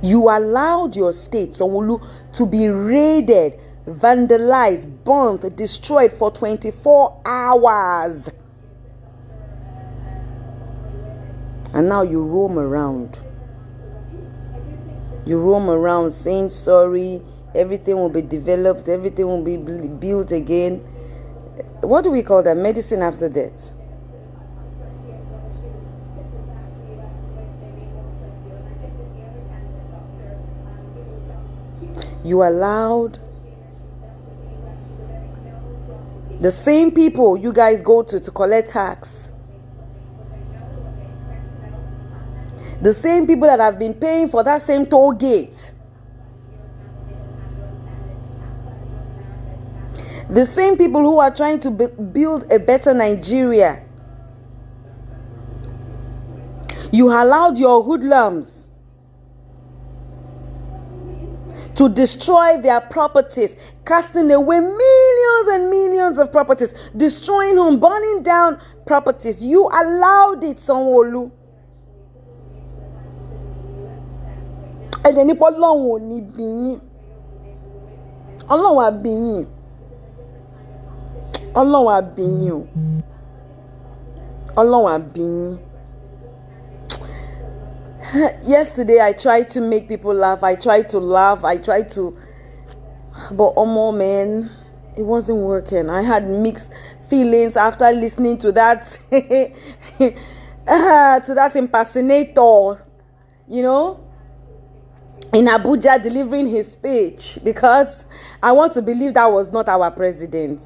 You allowed your state, Sanwo-Olu, to be raided, vandalized, burnt, destroyed for 24 hours. And now you roam around. You roam around saying sorry, everything will be developed, everything will be built again. What do we call that? Medicine after death. You allowed the same people you guys go to collect tax, the same people that have been paying for that same toll gate, the same people who are trying to build a better Nigeria. You allowed your hoodlums to destroy their properties, casting away millions and millions of properties, destroying homes, burning down properties. You allowed it, Sanwo-Olu. And then Ọlọ́run ò ní bí yín. Ọlọ́run á bí yín. Ọlọ́run á bí yín o. Ọlọ́run á bí yín. Yesterday, I tried to make people laugh. I tried to laugh. But man, it wasn't working. I had mixed feelings after listening to that, to that impersonator, you know, in Abuja delivering his speech, because I want to believe that was not our president,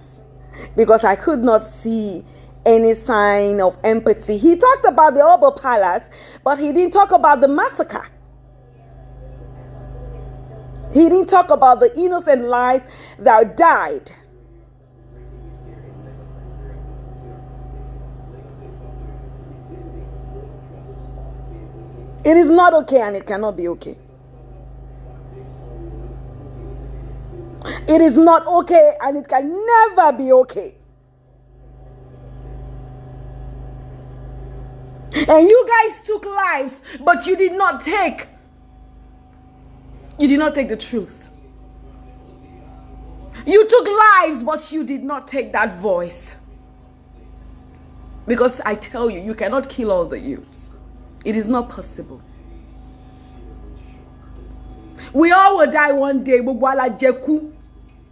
because I could not see any sign of empathy. He talked about the Obo Palace, but he didn't talk about the massacre. He didn't talk about the innocent lives that died. It is not okay, and it cannot be okay. It is not okay, and it can never be okay. And you guys took lives, but you did not take the truth. You took lives, but you did not take that voice. Because I tell you, you cannot kill all the youths. It is not possible. We all will die one day. Gbogbo wa la jẹ kú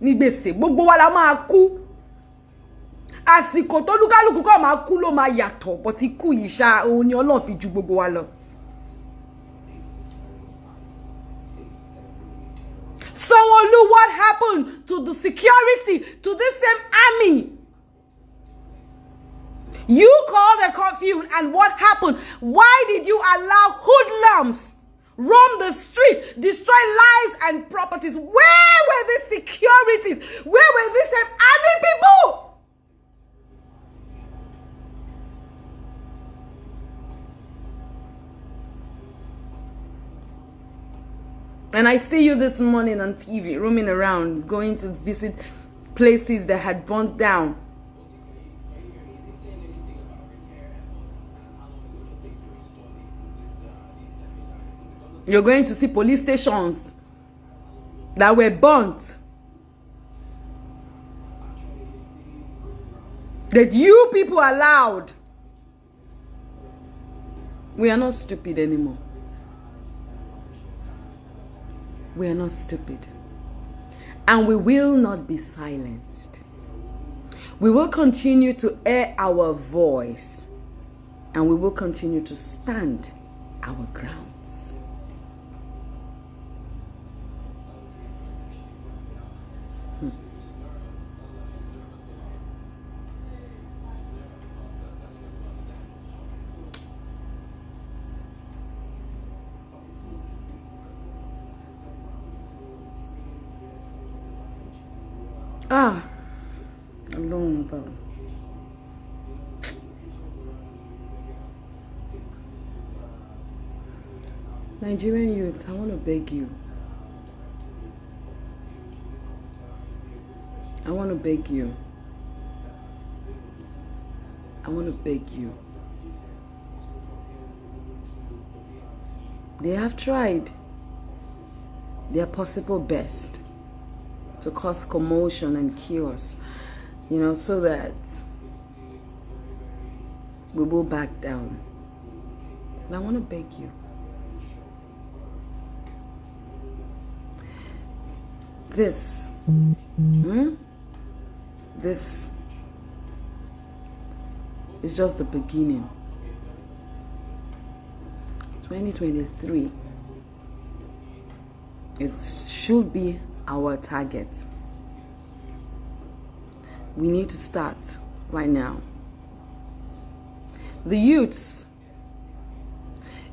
ní gbèsè. Gbogbo wa la máa kú. Àsìkò tó lúkálùkù kó máa kú ló máa yàtọ̀, but ikú yìí ṣá òun ni Ọlọ́run fi ju gbogbo wa lọ. Sanwo-Olu, what happened to the security, to this same army? You called a curfew, and what happened? Why did you allow hoodlums roam the street, destroy lives and properties? Where were the securities? Where were these same army people? And I see you this morning on TV, roaming around, going to visit places that had burnt down. You're going to see police stations that were burnt, that you people allowed. We are not stupid anymore. We are not stupid. And we will not be silenced. We will continue to air our voice. And we will continue to stand our grounds. Alone about. Nigerian youths, I want to beg you. I want to beg you. I want to beg you. They have tried. their possible best to cause commotion and chaos, you know, so that we will back down. And I want to beg you, this is just the beginning. 2023 should be our target. We need to start right now. The youths,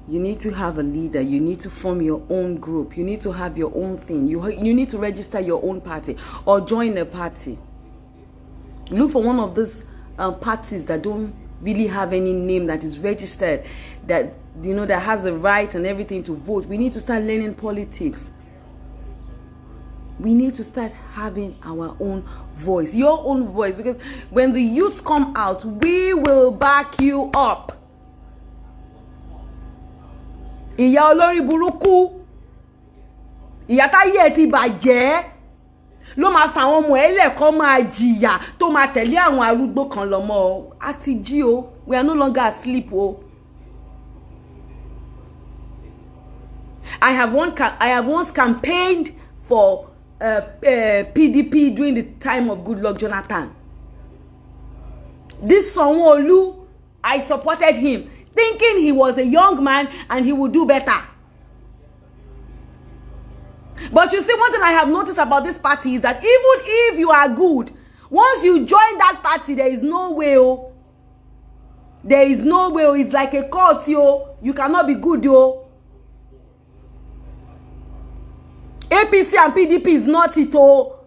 you need to have a leader. You need to form your own group. You need to have your own thing. You need to register your own party or join a party. Look for one of those parties that don't really have any name, that is registered, that, you know, that has the right and everything to vote. We need to start learning politics. We need to start having our own voice, your own voice, because when the youths come out, we will back you up. Ìyá olórí burúkú, ìyá táyé ti bàjẹ́, ló máa fa àwọn ọmọ ẹlẹ́kọ̀ọ́ máa jìyà tó máa tẹ̀lé àwọn arúgbó kan lọ́mọ. A ti jí o, we are no longer asleep o. I have once campaigned for PDP during the time of Goodluck Jonathan. This Sanwo-Olu, I supported him, thinking he was a young man and he would do better. But you see, one thing I have noticed about this party is that even if you are good, once you join that party, there is no way. Oh. There is no way. Oh. It's like a cult. Yo. You cannot be good. Yo. APC and PDP is not it. Oh.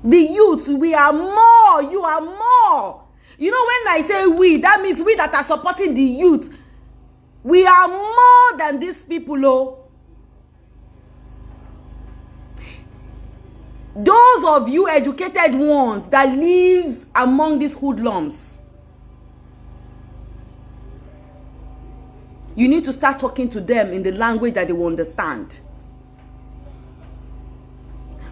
The youth, we are more. You are more. You know, when I say we, that means we that are supporting the youth. We are more than these people. Oh. Those of you educated ones that lives among these hoodlums, you need to start talking to them in the language that they will understand.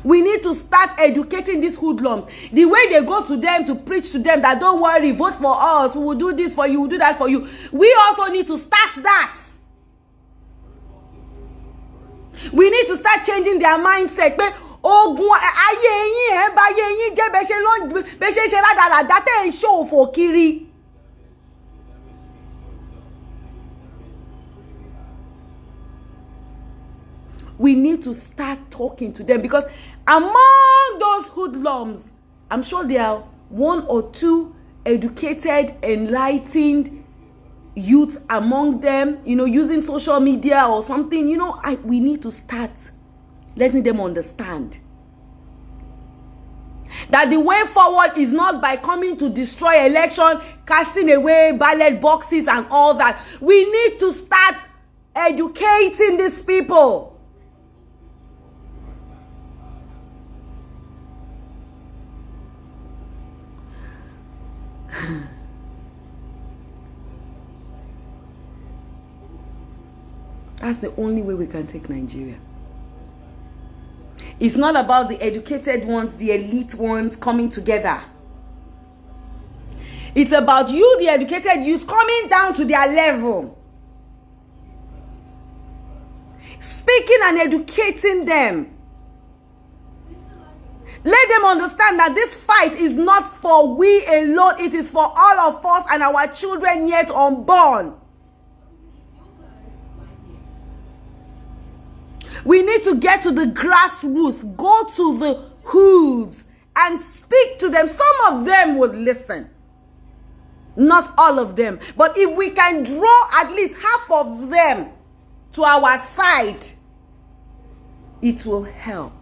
We need to start educating these hoodlums. The way they go to them to preach to them that don't worry, vote for us, we will do this for you, we will do that for you. We also need to start that. We need to start changing their mindset. Ogun ayé yín ba ayé yín jẹ́ bẹ́ ṣe rádaràdá tẹ́ ń ṣòfò kiri. We need to start talking to them, because among those hoodlums, I'm sure there are one or two educated, enlightened youths among them, you know, using social media or something. You know, we need to start letting them understand that the way forward is not by coming to destroy election, casting away ballot boxes and all that. We need to start educating these people. That's the only way we can take Nigeria. It's not about the educated ones, the elite ones coming together. It's about you, the educated youth, coming down to their level. Speaking and educating them. Let them understand that this fight is not for we alone. It is for all of us and our children yet unborn. We need to get to the grassroots, go to the hoods and speak to them. Some of them would listen. Not all of them. But if we can draw at least half of them to our side, it will help.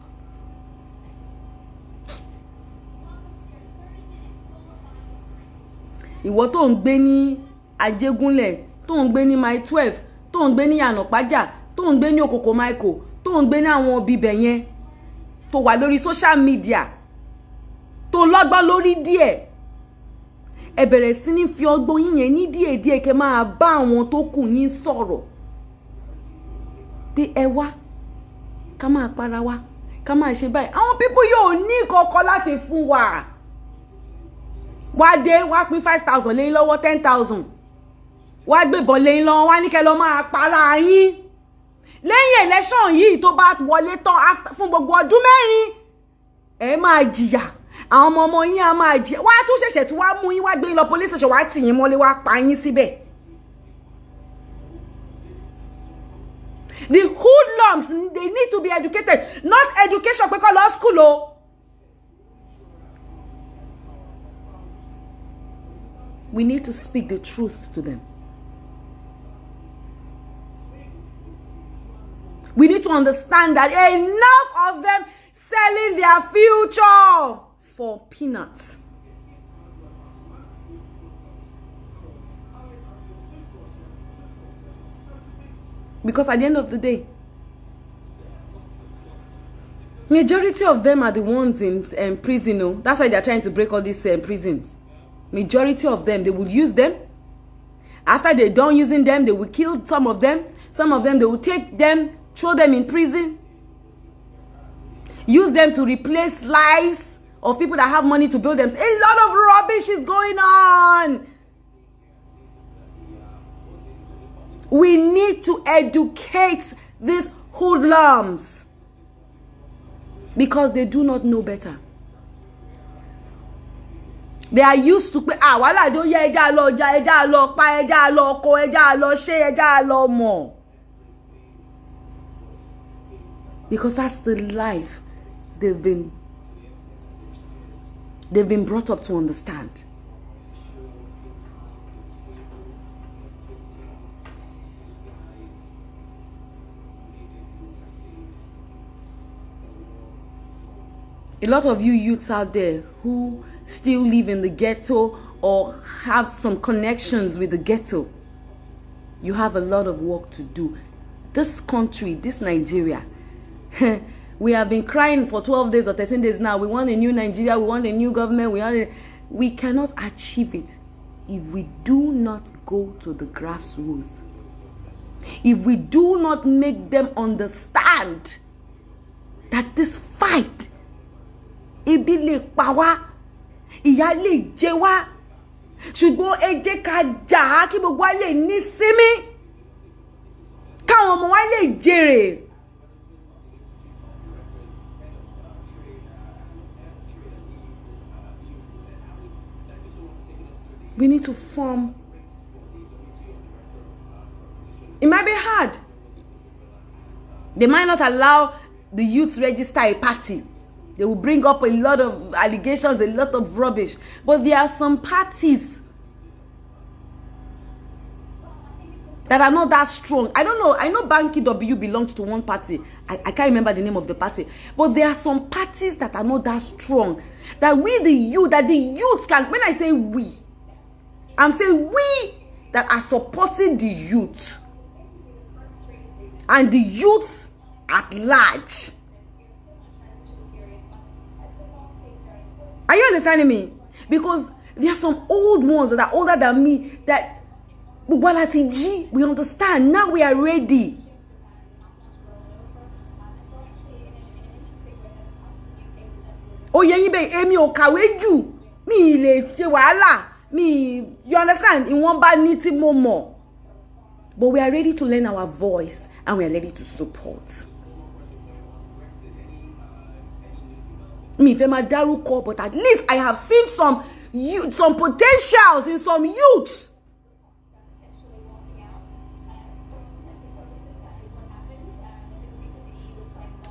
Ìwọ tó ń gbé ní Ajégúnlẹ̀, tó ń gbé ní Mile 12, tó ń gbé ní Yànàpájà, tó ń gbé ní Okoko Michael, tó ń gbé ní àwọn bíbẹ̀ yẹn, tó wà lórí social media, tó lọ́gbọ́n lórí díẹ̀. Ẹ bẹ̀rẹ̀ sí ní fi ọgbọ́n yín yẹn ní díẹ̀díẹ̀ kẹ́ máa bá àwọn tó kù yín sọ̀rọ̀. Pé ẹ wá, ká máa para wa, ká máa ṣe báyìí. Àwọn people yóò ní kọ́kọ́ láti fún wa. Wá dé, wá pín 5,000 lẹ́yìn lọ́wọ́ 10,000. Wá gbébọn lẹ́yìn lọ́wọ́, wá ní kẹ́ lọ máa para yín. Lẹ́yìn election yìí tó bá wọlé tán fún gbogbo ọdún mẹ́rin, ẹ máa jìyà. Àwọn ọmọ yín á máa jìyà. Wá tún ṣẹ̀ṣẹ̀ tún wá mú yín wá gbé yín lọ police station, wá tì yín mọ́lé, wá pa yín síbẹ̀. The hoodlums, they need to be educated. Not education pé kó lọ school o. We need to speak the truth to them. We need to understand that enough of them selling their future for peanuts. Because at the end of the day, majority of them are the ones in prison. No? That's why they are trying to break all these prisons. Majority of them, they will use them. After they're done using them, they will kill some of them. Some of them, they will take them, throw them in prison. Use them to replace lives of people that have money to build them. A lot of rubbish is going on. We need to educate these hoodlums because they do not know better. They are used to wala do ye eja lo pa eja lo ko eja lo se eja lo mo. Because that's the life they've been brought up to understand. A lot of you youths out there who still live in the ghetto or have some connections with the ghetto, you have a lot of work to do. This country, this Nigeria, we have been crying for 12 days or 13 days now. We want a new Nigeria, we want a new government, we cannot achieve it if we do not go to the grassroots. If we do not make them understand that this fight, ebi lè pa wá, ìyà lè jẹ wá, ṣùgbọ́n ẹ jẹ́ ká jà kí gbogbo wa lè ní sinmi, káwọn ọmọ wa lè jèrè. We need to form. It might be hard. They might not allow the youth register a party. They will bring up a lot of allegations, a lot of rubbish. But there are some parties that are not that strong. I don't know. I know Banky W belongs to one party. I can't remember the name of the party. But there are some parties that are not that strong. That the youth can, when I say we, I'm saying we that are supporting the youth. And the youth at large. Are you understanding me? Because there are some old ones that are older than me that we understand. Now we are ready. Oh yeah, emi o kàwé jù. Mi lè ṣe wàhálà. You understand? In one bad niti momo. But we are ready to learn our voice and we are ready to support. Me fema daruko, but at least I have seen some potentials in some youths.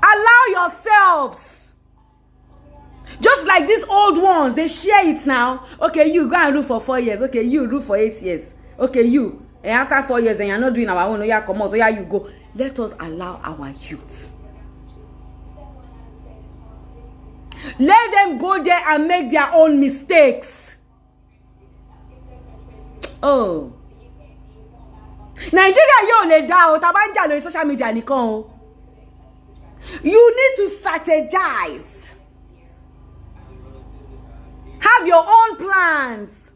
Allow yourselves. Just like these old ones, they share it now. Okay, you go and rule for 4 years. Okay, you rule for 8 years. Okay, you. And after 4 years, and you're not doing our own. Oh yeah, come on. So yeah, you go. Let us allow our youths. Let them go there and make their own mistakes. Oh. Nigeria, yo le da o tabanja lórí social media nìkan o. You need to strategize. Have your own plans.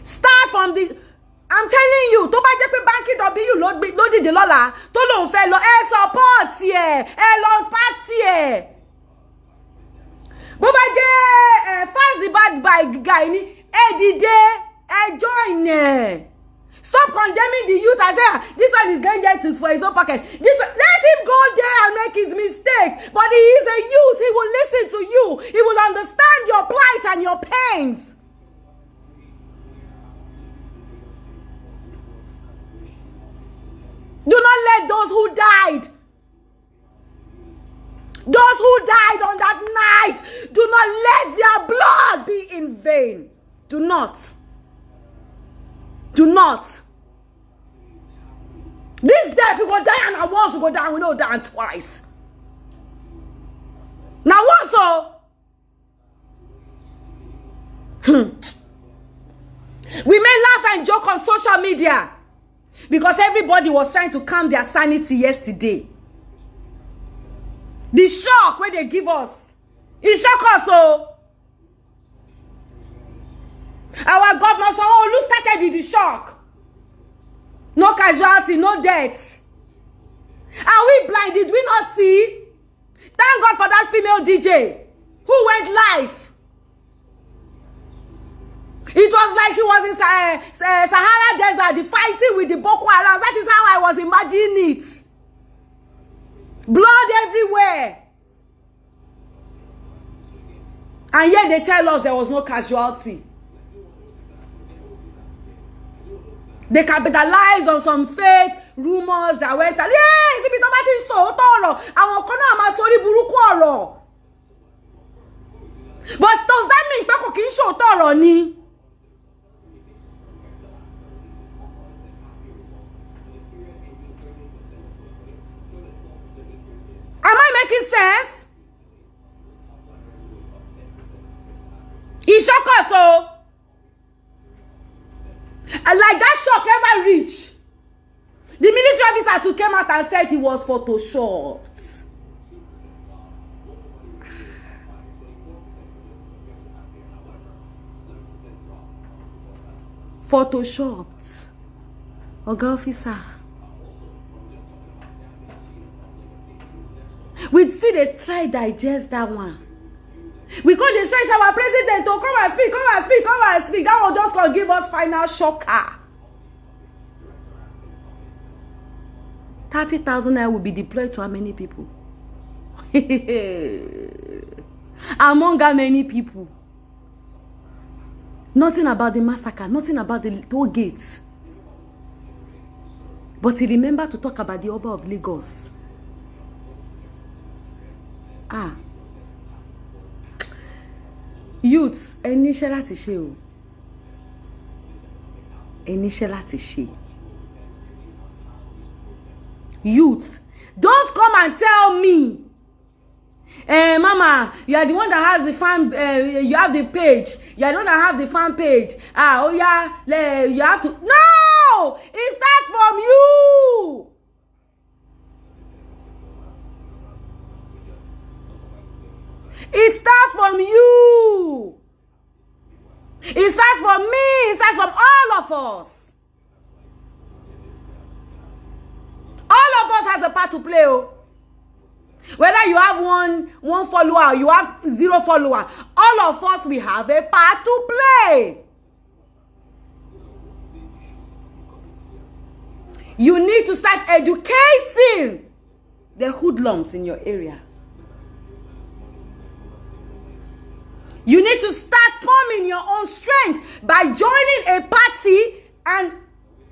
Start from the I'm telling you, tó bá jẹ́ pé Banky W ló dìde lọ́la tó lóun fẹ́ lọ support ẹ lọ party ẹ. Bó bá jẹ́ fast the bad guy ni dìde join. Stop condemning the youth and say this one is going there for his own pocket. Let him go there and make his mistake. But he is a youth. He will listen to you. He will understand your plight and your pains. Do not let those who died on that night, do not let their blood be in vain. Do not. Do not. This death we go die, and once we go down, we know down twice. Now once we may laugh and joke on social media because everybody was trying to calm their sanity yesterday. The shock where they give us, it shock us. Our governor Sanwo-Olu started with the shock. No casualty, no death. Are we blind? Did we not see? Thank God for that female DJ who went live. It was like she was in Sahara Desert, fighting with the Boko Haram. That is how I was imagining it. Blood everywhere. And yet they tell us there was no casualty. They capitalized on some fake rumors that went out. Yes, if it's so thorough, I will sorry buruku. But does that mean Peko kin show thorough ni? Am I making sense? It shock us so. And like that shock never reached. The military officer who came out and said it was photoshopped. Photoshopped. Oga officer. We still they try digest that one. We call the shout our president to come and speak, come and speak, come and speak. That will just gonna give us final shocker. 30,000 naira will be deployed to how many people? Among how many people? Nothing about the massacre, nothing about the toll gates. But he remembered to talk about the Oba of Lagos. Youths, ẹníṣẹ́ láti ṣe o. Ẹníṣẹ́ láti ṣe. Youths, don't come and tell me, Mama, you are the one that has the fan, you have the page. You are the one that have the fan page. Oh yeah, you have to. No! It starts from you. It starts from you. It starts from me. It starts from all of us. All of us has a part to play. Whether you have one follower or you have 0 follower, all of us, we have a part to play. You need to start educating the hoodlums in your area. You need to start forming your own strength by joining a party and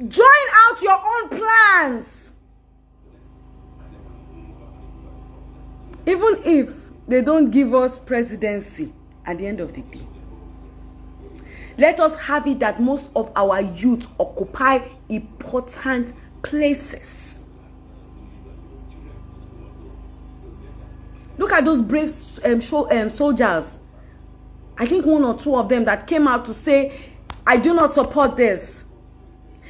join out your own plans. Even if they don't give us presidency at the end of the day, let us have it that most of our youth occupy important places. Look at those brave soldiers. I think 1 or 2 of them that came out to say, I do not support this.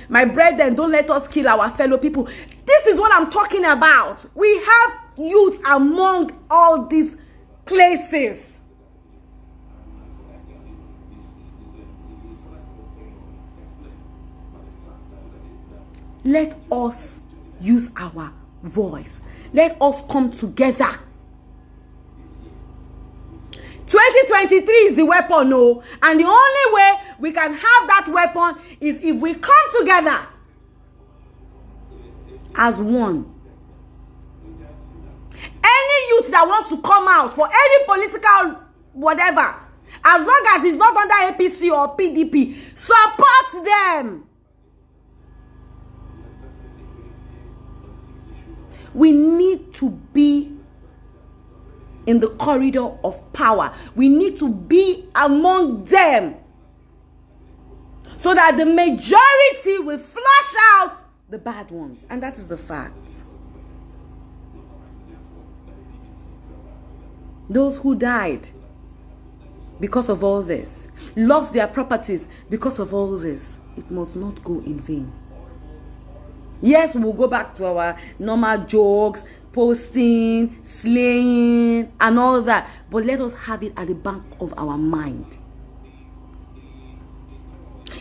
My brethren, don't let us kill our fellow people. This is what I'm talking about. We have youth among all these places. Let us use our voice. Let us come together. 2023 is the weapon, no. And the only way we can have that weapon is if we come together as one. Any youth that wants to come out for any political whatever, as long as it's not under APC or PDP, support them. We need to be in the corridor of power. We need to be among them so that the majority will flush out the bad ones. And that is the fact. Those who died because of all this, lost their properties because of all this, it must not go in vain. Yes, we'll go back to our normal jokes, posting, slaying, and all that. But let us have it at the back of our mind.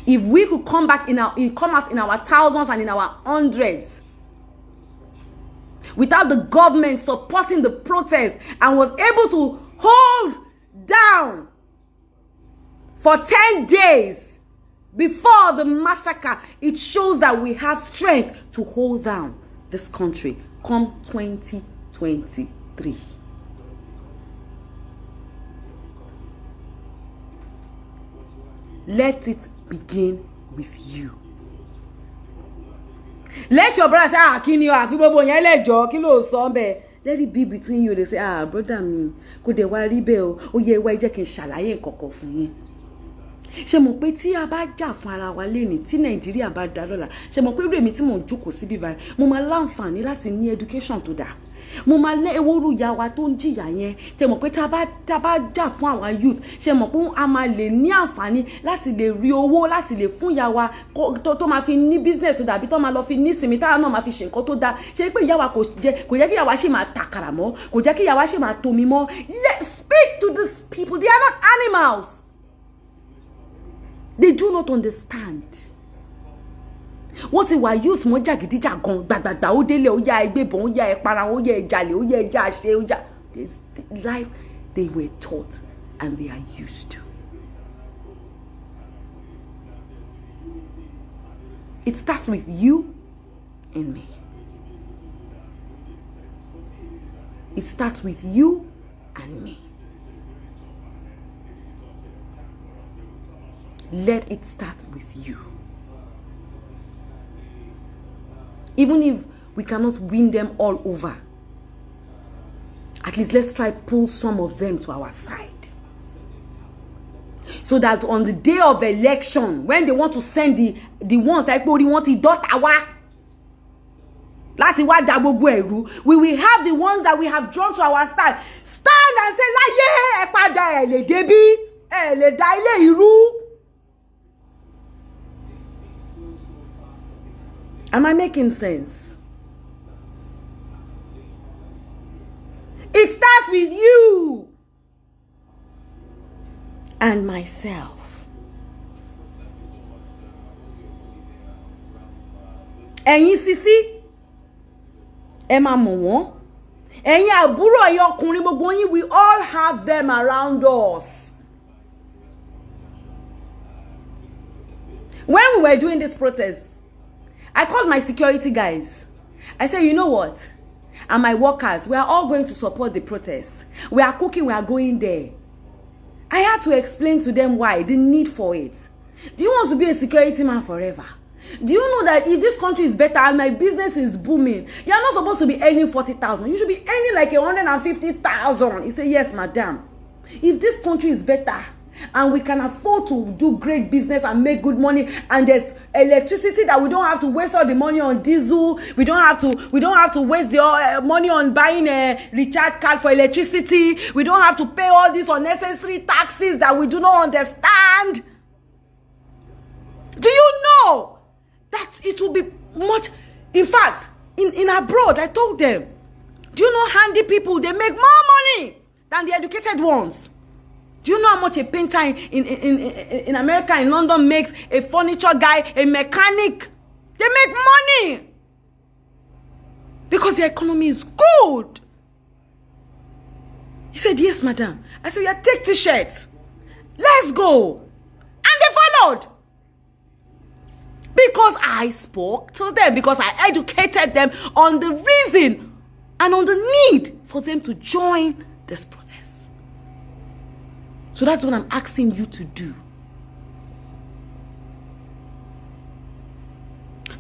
If we could come out in our thousands and in our hundreds, without the government supporting the protest and was able to hold down for 10 days before the massacre, it shows that we have strength to hold down this country come 2023. Let it begin with you. Let your brother say, kí ni o àfi gbogbo yẹn lẹ́jọ́ kí ló sọ ńbẹ̀. Let it be between you. They say, brother mi, kò dé wá rí bẹ́ẹ̀ o. Ó yẹ wá jẹ́ kí n ṣàlàyé nǹkan fún yín. Ṣé mo pé tí a bá jà fún ara wa lẹ́ni tí Nàìjíríà bá dá lọ́la, ṣé mo pé irú èmi tí mo jókòó síbí báyìí, mo máa láǹfààní láti ní education tó dáa. Mo máa lé ewúrú ya wa tó ń jìyà yẹn. Ṣé mo pé tá bá jà fún àwa youth, ṣé mo pé a máa lè ní àǹfààní láti lè rí owó láti lè fún ya wa tó máa fi ní business tó dàbí tó máa lọ fi ní ìsinmi táwa náà máa fi ṣe nǹkan tó dáa. Ṣé pé ìyá wa kò jẹ́ kí ìyá wa ṣe máa tàkàrà mọ́, kò jẹ́ kí ìyá wa ṣe máa tomi mọ́. Let's speak to these people. They are not animals. They do not understand. What ti wà use mọ́ jàgídíjàgan gbàgbàgbà ó délé ó yá ẹgbẹ́bọn ó yá ẹ̀para ó yá ẹ̀jalè ó yá ẹja àṣẹ ó yá. This life they were taught and they are used to. It starts with you and me. It starts with you and me. Let it start with you. Even if we cannot win them all over, at least let's try pull some of them to our side. So that on the day of election, when they want to send the ones that we want to dot our, we will have the ones that we have drawn to our stand. Stand and say, la ye, debi, le daile iru. Am I making sense? It starts with you and myself. Ẹ̀yin sisi, ẹ máa mọ̀ wọ́n. Ẹ̀yin àbúrò ẹ̀yin ọkùnrin gbogbo yín, we all have them around us. When we were doing this protest, I called my security guys. I said, you know what? And my workers, we are all going to support the protest. We are cooking, we are going there. I had to explain to them why, the need for it. Do you want to be a security man forever? Do you know that if this country is better and my business is booming, you are not supposed to be earning 40,000. You should be earning like 150,000. He said, yes, madam. If this country is better, and we can afford to do great business and make good money, and there's electricity that we don't have to waste all the money on diesel, we don't have to waste the money on buying a recharge card for electricity, we don't have to pay all these unnecessary taxes that we do not understand. Do you know that it will be much, in fact, in abroad, I told them, do you know handy people, they make more money than the educated ones? Do you know how much a painter in America, in London, makes, a furniture guy, a mechanic? They make money because the economy is good. He said, yes, madam. I said, yeah, take t-shirts. Let's go. And they followed. Because I spoke to them, because I educated them on the reason and on the need for them to join this protest. So that's what I'm asking you to do.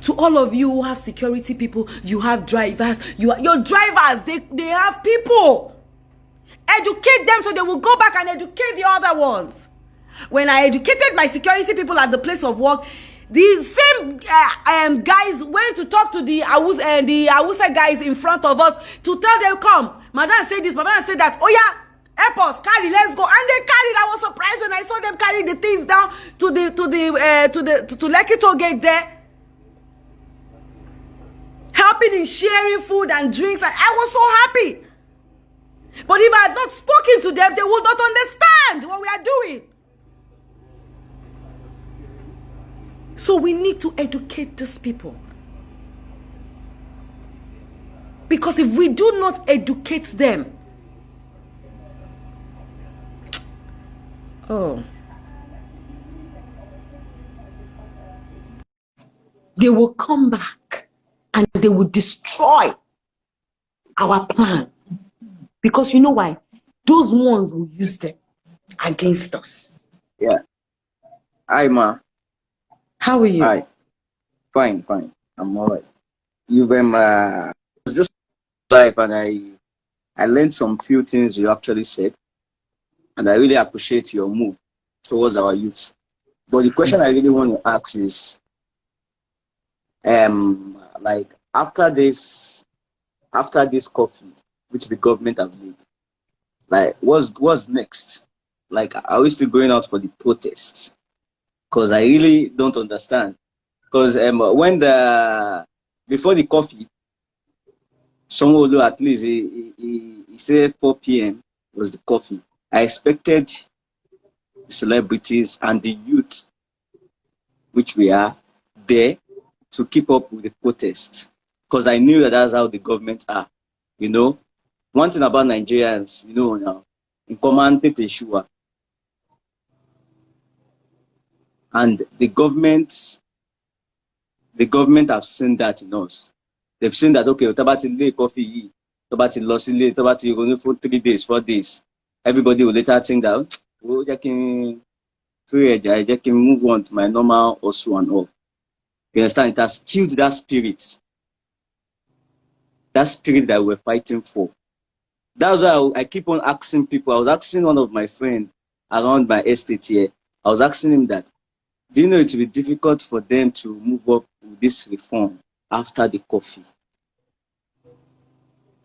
To all of you who have security people, you have drivers, your drivers, they have people. Educate them so they will go back and educate the other ones. When I educated my security people at the place of work, the same guys went to talk to the Awusa guys in front of us to tell them, come, madam say this, madam say that. Oh yeah, help us, carry, let's go. And they carried. I was surprised when I saw them carry the things down to Lekki toll gate there. Helping in sharing food and drinks, and I was so happy. But if I had not spoken to them, they would not understand what we are doing. So we need to educate these people. Because if we do not educate them, they will come back and they will destroy our plan. Because you know why? Those ones will use them against us. Yeah. Hi, ma. How are you? Hi. Fine. I'm alright. You've I was just live and I learned some few things you actually said, and I really appreciate your move towards our youth. But the question I really want to ask is, like after this coffee, which the government has made, like what's next? Like, are we still going out for the protests? Because I really don't understand. Because before the coffee, Sanwo-Olu at least he said 4 p.m. was the coffee. I expected the celebrities and the youth, which we are, there to keep up with the protest. Because I knew that that's how the government are. You know, one thing about Nigerians, you know now, in command sure. And the government have seen that in us. They've seen that, okay, Tabati coffee, Tabati lossy, Tabati only for 3 days, 4 days. Everybody will later think that, oh, I can move on to my normal also and all. You understand? It has killed that spirit that we're fighting for. That's why I keep on asking people. I was asking one of my friends around my estate here. I was asking him that, do you know it will be difficult for them to move up with this reform after the coffee?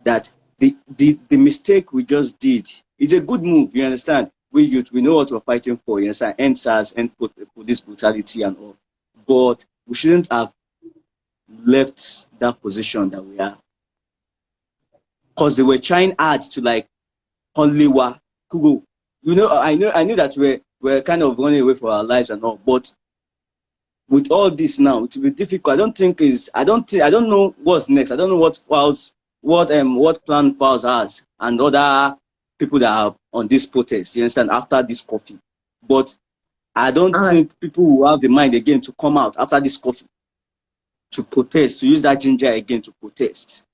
That the mistake we just did is a good move, you understand? We youth, we know what we're fighting for, you understand? End SARS, end police brutality and all. But we shouldn't have left that position that we are. Because they were trying hard to like Honlewa, Kugo. You know, I knew that we're kind of running away for our lives and all, but with all this now, it will be difficult. I don't know what's next. I don't know what Plan Files has and other people that are on this protest, you understand, after this coffee. But I don't think people will have the mind again to come out after this coffee to protest, to use that ginger again to protest.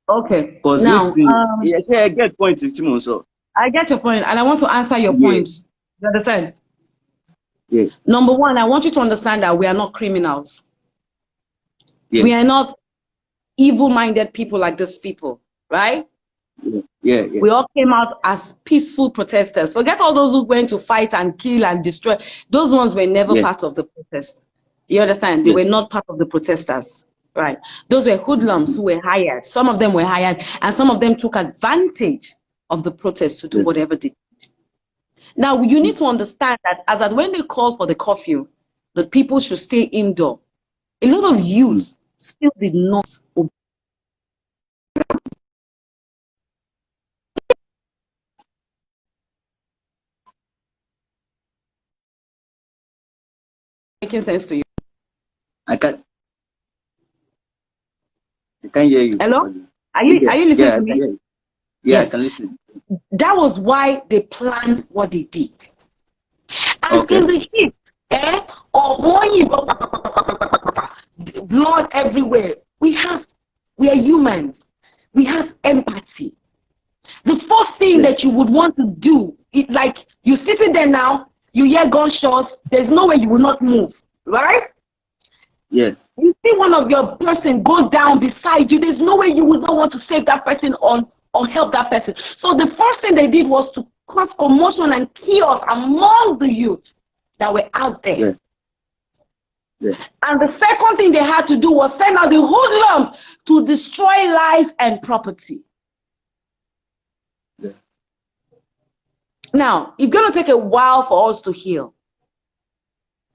Okay. Because now, I get points, so. I get your point, and I want to answer your points. You understand? Yes. Number one, I want you to understand that we are not criminals. Yes. We are not evil-minded people like these people, right? Yeah. We all came out as peaceful protesters. Forget all those who went to fight and kill and destroy. Those ones were never part of the protest. You understand? They were not part of the protesters, right? Those were hoodlums who were hired. Some of them were hired, and some of them took advantage of the protest to do whatever they did. Now, you need to understand that when they called for the curfew, that people should stay indoor, a lot of youths still did not obey. Making sense to you? I can. can hear you. Hello? Are you listening to me? Yeah, Yes. I can listen. That was why they planned what they did. And in the heat, blood everywhere. We are humans. We have empathy. The first thing that you would want to do is like you're sitting there now, you hear gunshots, there's no way you will not move, right? Yeah. You see one of your person go down beside you, there's no way you would not want to save that person or help that person. So the first thing they did was to cause commotion and chaos among the youth that were out there. Yeah. Yeah. And the second thing they had to do was send out the hoodlums to destroy life and property. Yeah. Now, it's going to take a while for us to heal.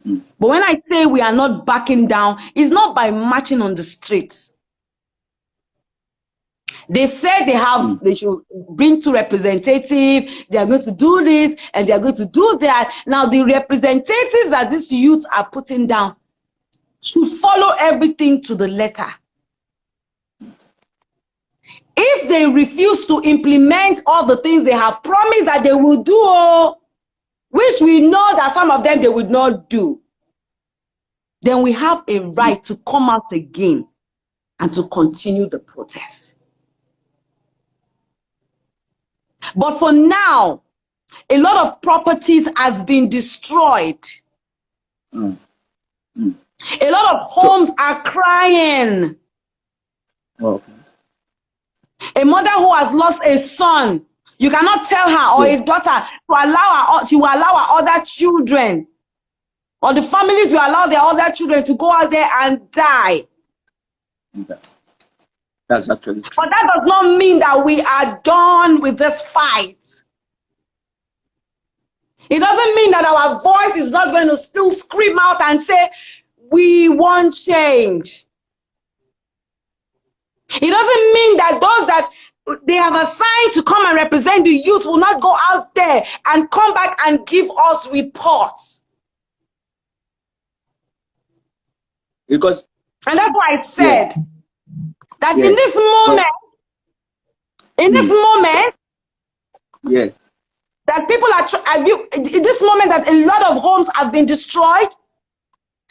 But when I say we are not backing down, it's not by marching on the streets. They said they should bring two representatives, they are going to do this and they are going to do that. Now the representatives that these youths are putting down should follow everything to the letter. If they refuse to implement all the things they have promised that they will do, which we know that some of them they would not do, then we have a right to come out again and to continue the protest. But for now, a lot of properties has been destroyed. A lot of homes are crying. Okay. A mother who has lost a son, you cannot tell her or a daughter to allow her other children, or the families will allow their other children to go out there and die. That's actually true. But that does not mean that we are done with this fight. It doesn't mean that our voice is not going to still scream out and say, we want change. It doesn't mean that those that they have assigned to come and represent the youth will not go out there and come back and give us reports. Because, and that's why I said that in this moment, that people are, in this moment that a lot of homes have been destroyed,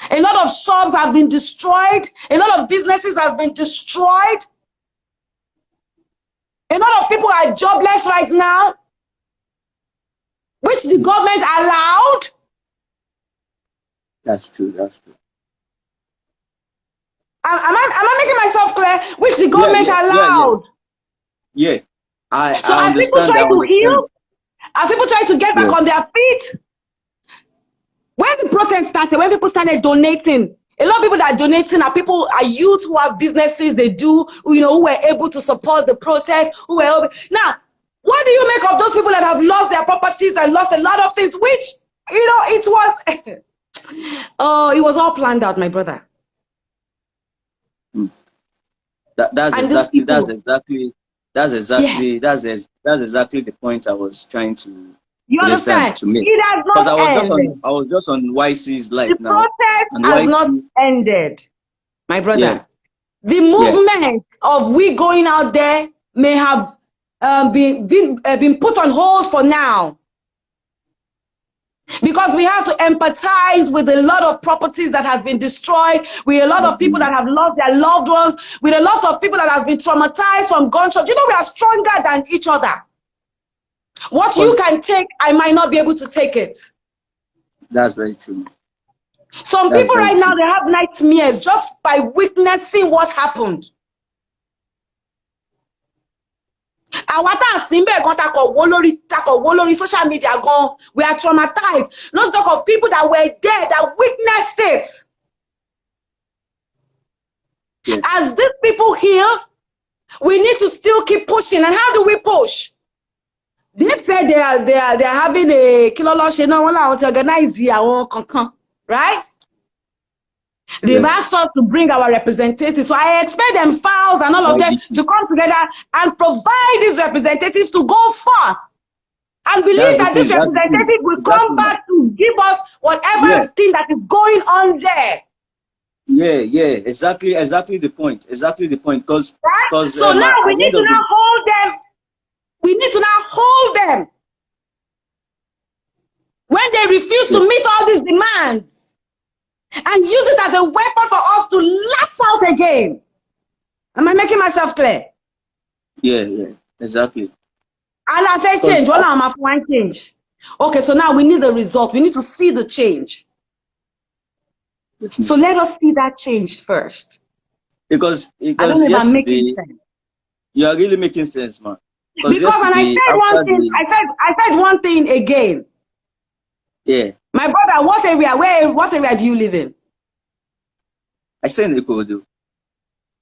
a lot of shops have been destroyed, a lot of businesses have been destroyed, a lot of people are jobless right now, which the government allowed. That's true, that's true. Am I making myself clear? Which the government allowed. Yeah. So as people try to heal, as people try to get back on their feet, when the protest started, when people started donating, a lot of people that are donating are youth who have businesses they do, who were able to support the protest, now, what do you make of those people that have lost their properties and lost a lot of things, which, it was, it was all planned out, my brother. That's exactly the point I was trying to. You understand? To make. It has not ended. I was just on YC's live now. The protest has not ended, my brother. Yeah. The movement of we going out there may have been put on hold for now. Because we have to empathize with a lot of properties that has been destroyed, with a lot of people that have lost their loved ones, with a lot of people that has been traumatized from gunshots. We are stronger than each other. What you can take, I might not be able to take it. That's very true. Some people right now, they have nightmares just by witnessing what happened. Àwọn tá síbẹ̀ gan takọ̀ wó lórí social media gan, we are traumatized. Not talk of people that were there that witnessed it. Yes. As these people here, we need to still keep pushing. And how do we push? They said they are having a kiloloshe no one to organize our kankan, right? They've asked us to bring our representatives. So I expect them files and all of them to come together and provide these representatives to go forth. And believe that this representative will come back to give us whatever thing that is going on there. Yeah, exactly the point. Exactly the point. Because so now we need to now hold them. We need to now hold them when they refuse to meet all these demands, and use it as a weapon for us to lash out again. Am I making myself clear? Yeah, exactly. And I say change. Well, I'm after one change. Okay, so now we need the result. We need to see the change. So let us see that change first. Because I don't know if I'm making sense. You are really making sense, man. Because and I said one thing. I said one thing again. Yeah. My brother, what area do you live in? I stay in Ikorodu.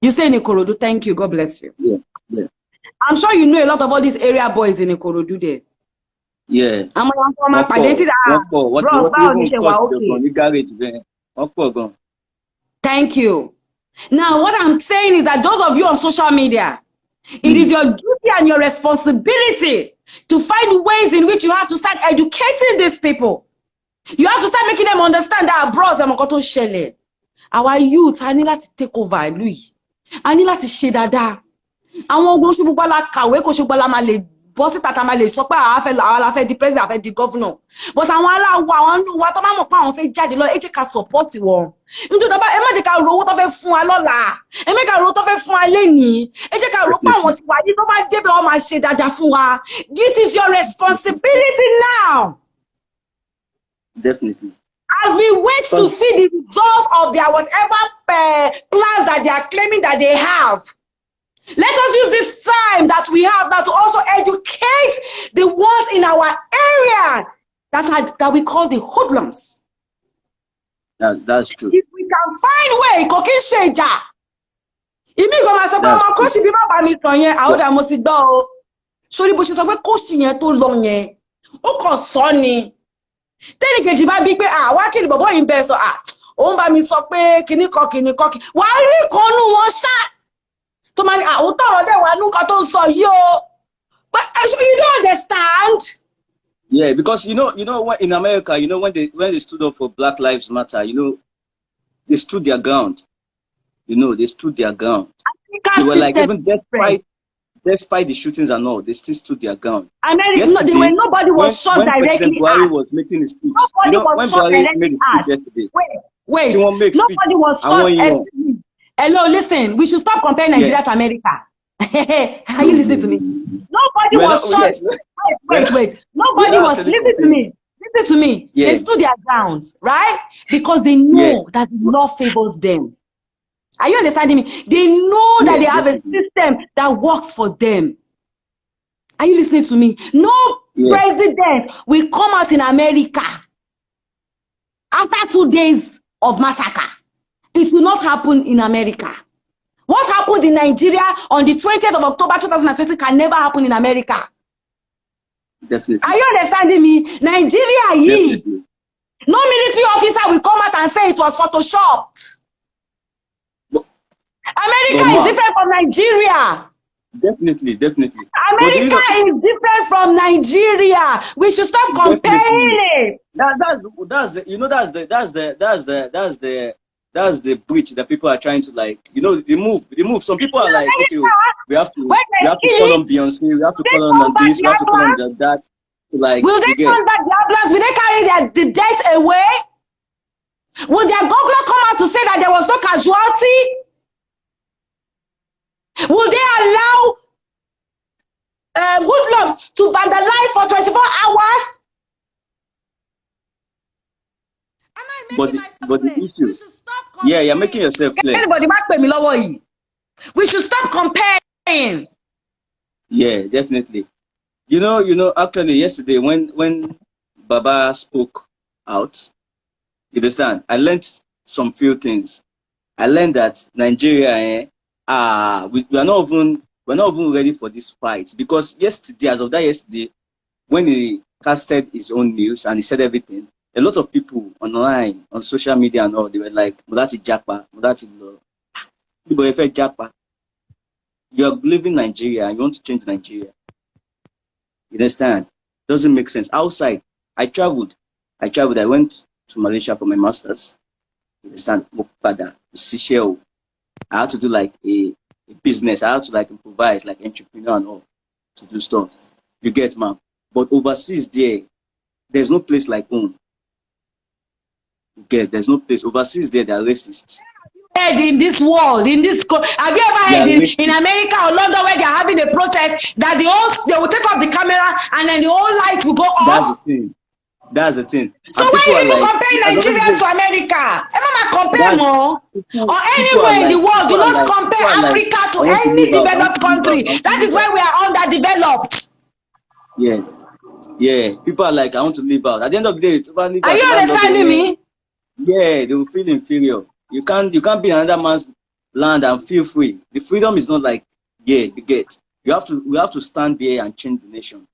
You stay in Ikorodu. Thank you. God bless you. Yeah. I'm sure you know a lot of all these area boys in Ikorodu there. Yeah. Thank you. Now, what I'm saying is that those of you on social media, it is your duty and your responsibility to find ways in which you have to start educating these people. You have to start making them understand that abroad, our youth, I need to take over, Louis. I need to share that. Àwọn ogun ṣe gbogbo la kàwé kò ṣe gbogbo la máa lè bọ́ síta tá máa lè sọ pé àwa la fẹ́ di president, àfẹ́ di governor. But àwọn aláwọ̀ àwọn inú wa tó máa mọ̀ pé àwọn fẹ́ jáde lọ, ẹ jẹ́ ká support wọn. Nítorí ẹ má jẹ́ ká ro owó tó fẹ́ fún wa lọ́la, ẹ má jẹ́ ká ro owó tó fẹ́ fún wa lénìí, ẹ jẹ́ ká ro pé àwọn ti wà yìí tó bá débẹ̀ wọ́n máa ṣe dáadáa fún wa. It is your responsibility now. Definitely. As we wait to see the result of their whatever plans that they are claiming that they have, let us use this time that we have now to also educate the ones in our area that we call the hoodlums. That's true. If we can find way, cooking shaja. Imi go ma sọ pé ọmọ coach bí bàbá mi tàn yẹn, àwọn da mo sì gbọ́ o. Sórí bó ṣe sọ pé coach yẹn tó lọ yẹn, ó kàn sọ ni. Tẹ́lẹ̀ kejì bá bí pé wá kí ni bọ̀bọ́ yìí ń bẹ sọ òun bá mi sọ pé kíní kan wà á rí ìkànnù wọn ṣá tó máa ní àwọn tọrọ dẹ̀ wà nǹkan tó ń sọ yìí o. But you don't understand. Yeah, because you know when in America, when they stood up for Black Lives Matter, they stood their ground. They stood their ground. They were like, even despite the shootings and all, they still stood their ground. And then nobody was shot directly at. Buhari was making a speech. Nobody was shot directly at. Wait. Nobody was shot. Hello, listen. We should stop comparing Nigeria to America. Are you listening to me? Nobody was shot. Wait. Nobody was. Listen to me. Listen to me. Yeah. They stood their grounds, right? Because they know that the law favors them. Are you understanding me? They know that they have a system that works for them. Are you listening to me? No president will come out in America after 2 days of massacre. It will not happen in America. What happened in Nigeria on the 20th of October 2020 can never happen in America. Definitely. Are you understanding me? Nigeria, no military officer will come out and say it was photoshopped. America is different from Nigeria. Definitely. America is different from Nigeria. We should stop comparing it. That's the breach that people are trying to they move. Some people are like, okay, we have to call on Beyonce, we have to call on this, we have to call on that. Will they come back the ambulance? Will they carry the death away? Will their governor come out to say that there was no casualty? Will they allow hoodlums to vandalize for 24 hours? But the issue, you're making yourself clear. Anybody back pay me lower. We should stop comparing. Yeah, definitely. Actually yesterday when Baba spoke out, you understand, I learned some few things. I learned that Nigeria, we're not even ready for this fight, because yesterday, when he casted his own news and he said everything, a lot of people online, on social media and all, they were like, Mudati Japa, Mudati Japa. You're living Nigeria and you want to change Nigeria. You understand? Doesn't make sense. Outside, I traveled. I went to Malaysia for my master's. understand? I had to do like a business. I had to like improvise, like entrepreneur and all, to do stuff. You get, man. But overseas there's no place like home. You get, there's no place. Overseas they're racist. In this world, have you ever heard in America or London where they're having a protest that they will take off the camera and then the whole lights will go off? That's the thing. So why are you comparing Nigerians to America? Compare more. Or anywhere in the world, do not compare Africa to any developed country. That is why we are underdeveloped. Yeah. People are like, I want to live out. At the end of the day, are you understanding me? Yeah, they will feel inferior. You can't be in another man's land and feel free. The freedom is not like, you get. We have to stand there and change the nation.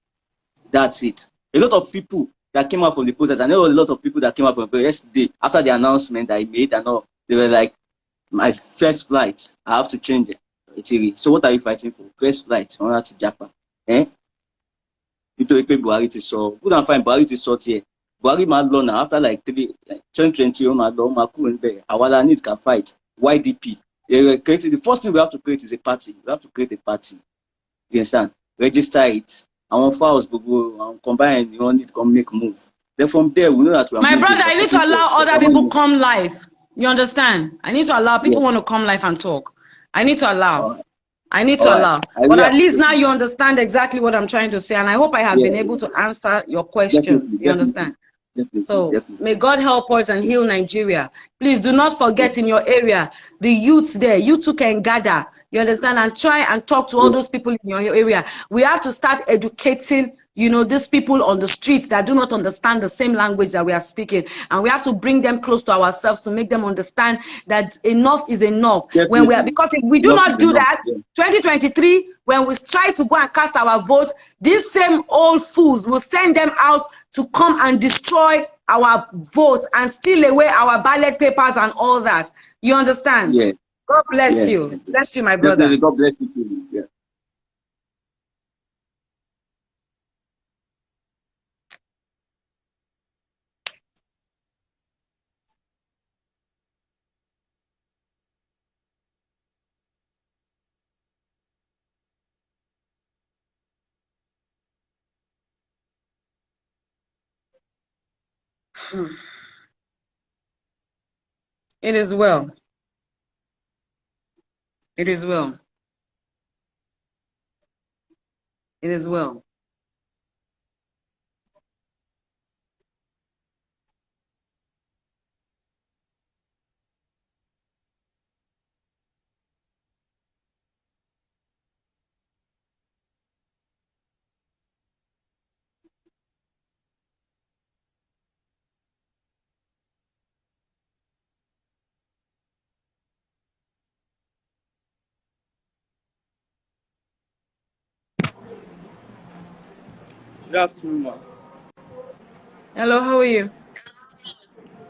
That's it. A lot of people that came out from the protest, I know a lot of people that came out from the protest yesterday after the announcement that I made and all, they were like, my first flight, I have to change it. So what are you fighting for? First flight, on to Japan. Nítorí pé Buhari ti sọ, good and fine, Buhari ti sọ tiẹ̀. Buhari máa lọ now after like 2020, ó máa lọ, ó máa kúrò níbẹ̀. Àwa la need can fight. YDP. The first thing we have to create is a party. We have to create a party. You understand? Register it. Our files go combine, you need to come make move. Then from there, we know that we are my brother, I need to allow other people come live. You understand? I need to allow people want to come live and talk. I need to allow. But at least now you understand exactly what I'm trying to say, and I hope I have been able to answer your questions. You understand? So may God help us and heal Nigeria. Please do not forget in your area, the youths there, you too can gather, you understand, and try and talk to all those people in your area. We have to start educating, these people on the streets that do not understand the same language that we are speaking. And we have to bring them close to ourselves to make them understand that enough is enough. Because if we do not do that, 2023, when we try to go and cast our votes, these same old fools will send them out to come and destroy our votes and steal away our ballot papers and all that. You understand? Yeah. God bless you. Bless you, my brother. Definitely. God bless you too. Yeah. It is well. It is well. It is well. Good afternoon, ma. Hello, how are you?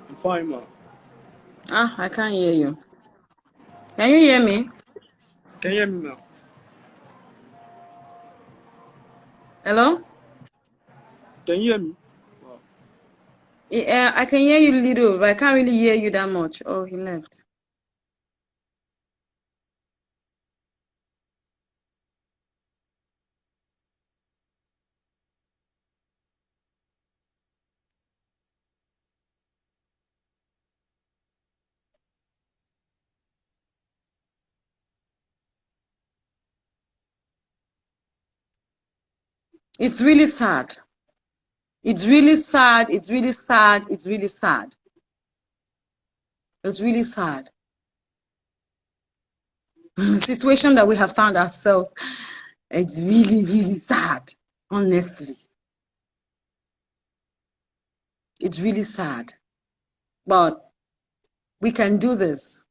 I'm fine, ma. I can't hear you. Can you hear me? Can you hear me now? Hello? Can you hear me? Wow. Yeah, I can hear you little, but I can't really hear you that much. Oh, he left. It's really sad. It's really sad. It's really sad. It's really sad. It's really sad. The situation that we have found ourselves, it's really, really sad, honestly. It's really sad. But we can do this.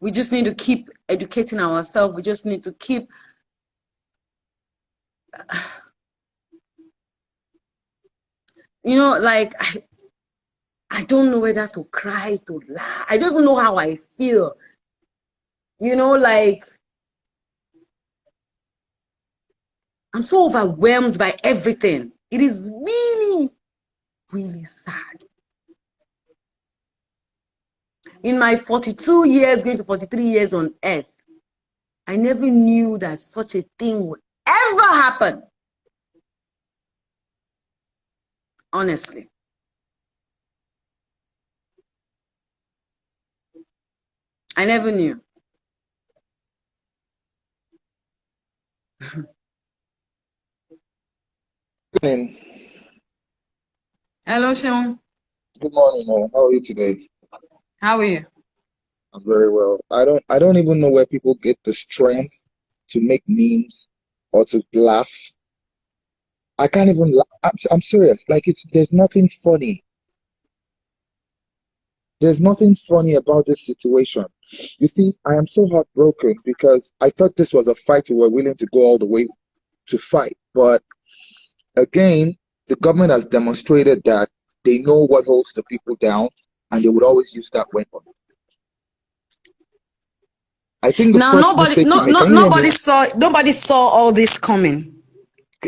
We just need to keep educating ourselves. We just need to keep like I don't know whether to cry, to laugh. I don't even know how I feel. Like I'm so overwhelmed by everything. It is really, really sad. In my 42 years, going to 43 years on earth, I never knew that such a thing would ever happen. Honestly. I never knew. Good morning. Hello, Sean. Good morning. How are you today? How are you? I'm very well. I don't even know where people get the strength to make memes or to laugh. I can't even laugh. I'm serious. Like, there's nothing funny. There's nothing funny about this situation. You see, I am so heartbroken because I thought this was a fight we were willing to go all the way to fight. But again, the government has demonstrated that they know what holds the people down, and they would always use that weapon. I think the first mistake nobody saw all this coming.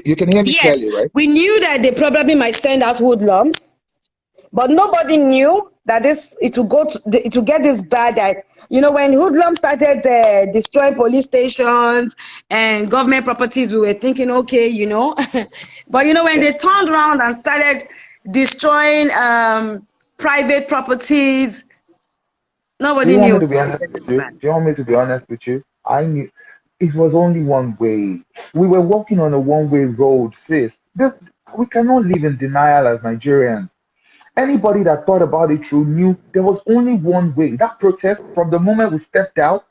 You can hear me Yes, clearly, right? we knew that they probably might send out hoodlums, but nobody knew that it will get this bad. That, you know, when hoodlums started destroying police stations and government properties, we were thinking, okay, you know, but you know, when they turned around and started destroying private properties, nobody knew. Do you want me to be honest with you? I knew it was only one way. We were walking on a one-way road, sis. We cannot live in denial as Nigerians. Anybody that thought about it through knew there was only one way. That protest, from the moment we stepped out,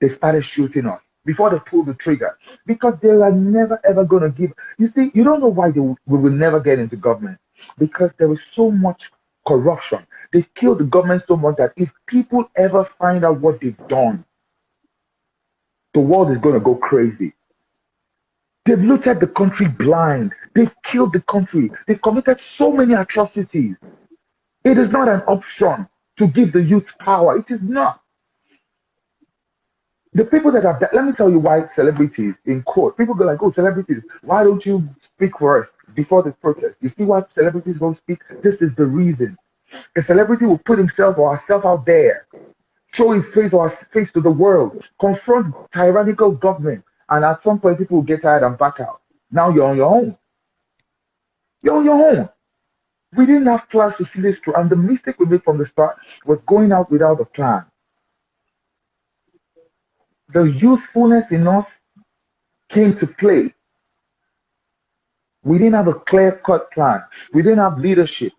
they started shooting us before they pulled the trigger, because they are never ever going to give. You see, you don't know why we will never get into government, because there is so much corruption. They've killed the government so much that if people ever find out what they've done, the world is going to go crazy. They've looted the country blind. They've killed the country. They've committed so many atrocities. It is not an option to give the youth power. It is not. The people that have, let me tell you why celebrities in court, people go like, oh, celebrities, why don't you speak for us before the protest? You see why celebrities don't speak? This is the reason. A celebrity will put himself or herself out there, show his face or her face to the world, confront tyrannical government, and at some point people will get tired and back out. Now you're on your own. You're on your own. We didn't have plans to see this through, and the mistake we made from the start was going out without a plan. The usefulness in us came to play. We didn't have a clear-cut plan. We didn't have leadership.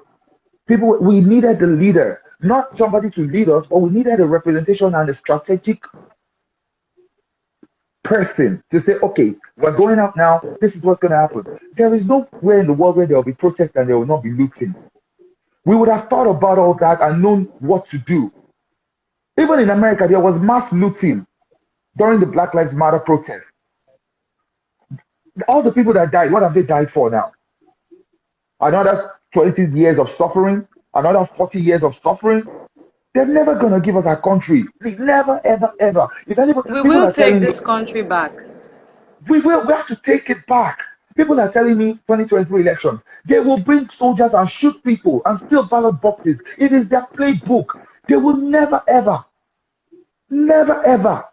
We needed the leader, not somebody to lead us, but we needed a representation and a strategic person to say, okay, we're going out now, this is what's going to happen. There is nowhere in the world where there will be protests and there will not be looting. We would have thought about all that and known what to do. Even in America, there was mass looting during the Black Lives Matter protest. All the people that died, what have they died for now? Another 20 years of suffering, another 40 years of suffering. They're never going to give us our country. They never, ever, ever. We will take this country back. We have to take it back. People are telling me 2023 elections, they will bring soldiers and shoot people and steal ballot boxes. It is their playbook. They will never, ever, never, ever.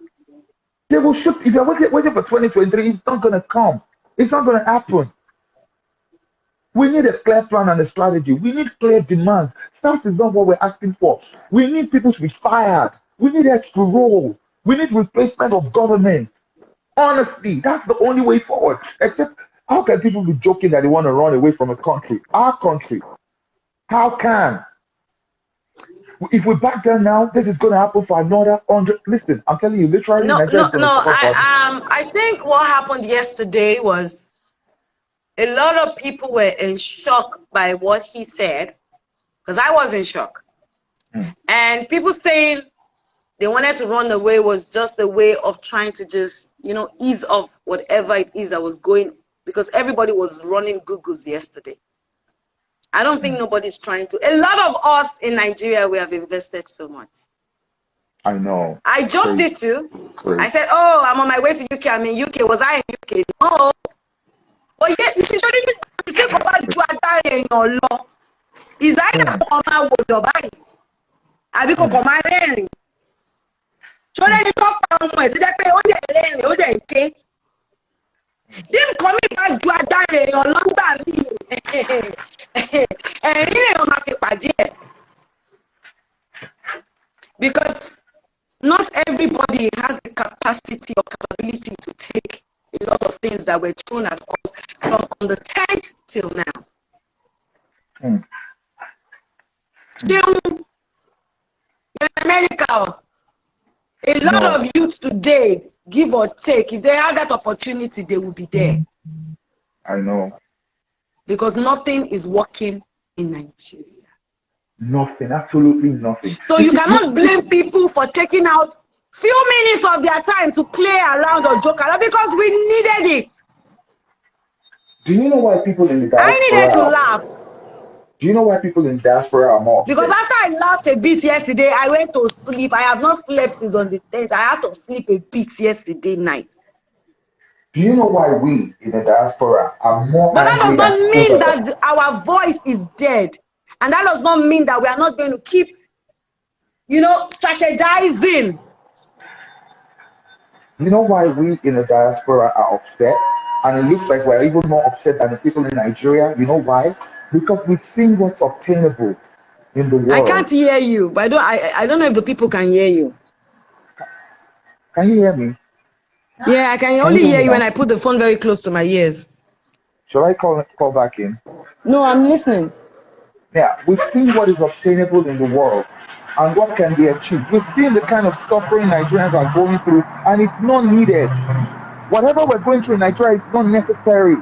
They will shoot. If you're waiting for 2023, it's not going to come. It's not going to happen. We need a clear plan and a strategy. We need clear demands. SARS is not what we're asking for. We need people to be fired. We need heads to roll. We need replacement of government. Honestly, that's the only way forward. Except, how can people be joking that they want to run away from a country? Our country. How can? If we back down now, this is going to happen for another 100. Listen, I'm telling you, literally. I think what happened yesterday was a lot of people were in shock by what he said, because I was in shock. And people saying they wanted to run away was just a way of trying to just, you know, ease off whatever it is that was going, because everybody was running Googles yesterday. I don't think nobody's trying to. A lot of us in Nigeria, we have invested so much. I know. I joked it too. I said, oh, I'm on my way to UK. I'm in UK. Was I in UK? No. But yet, you should take over Juatare in your law. Is either Obama or Dubai. àbí kò kàn máa rẹ́rìn. Ṣọlá ní kọ́pà ọmọ ẹ̀ tó jẹ́ pé ó dẹ̀ rẹ́rìn ó dẹ̀ ké. Tí nǹkan mi bá ju agbára èèyàn lọ́gbà mí, ẹ̀rín èèyàn máa fi pàdé ẹ̀. Because not everybody has the capacity or capability to take a lot of things that were thrown at us from on the 10th till now. In America, a lot of youth today, give or take, if they have that opportunity, they will be there. I know. Because nothing is working in Nigeria. Nothing, absolutely nothing. So you cannot blame people for taking out few minutes of their time to play around or joke around because we needed it. Do you know why people in the diaspora... I needed to laugh. Do you know why people in diaspora are more upset? Because after I laughed a bit yesterday, I went to sleep. I have not slept since on the 10th. I had to sleep a bit yesterday night. Do you know why we in the diaspora are more... But that does not mean that our voice is dead. And that does not mean that we are not going to keep, strategizing. You know why we in the diaspora are upset? And it looks like we're even more upset than the people in Nigeria. You know why? Because we've seen what's obtainable in the world. I can't hear you, but I don't know if the people can hear you. Can you hear me? Yeah, I can only hear you when I put the phone very close to my ears. Shall I call back in? No, I'm listening. Yeah, we've seen what is obtainable in the world and what can be achieved. We've seen the kind of suffering Nigerians are going through, and it's not needed. Whatever we're going through in Nigeria is not necessary.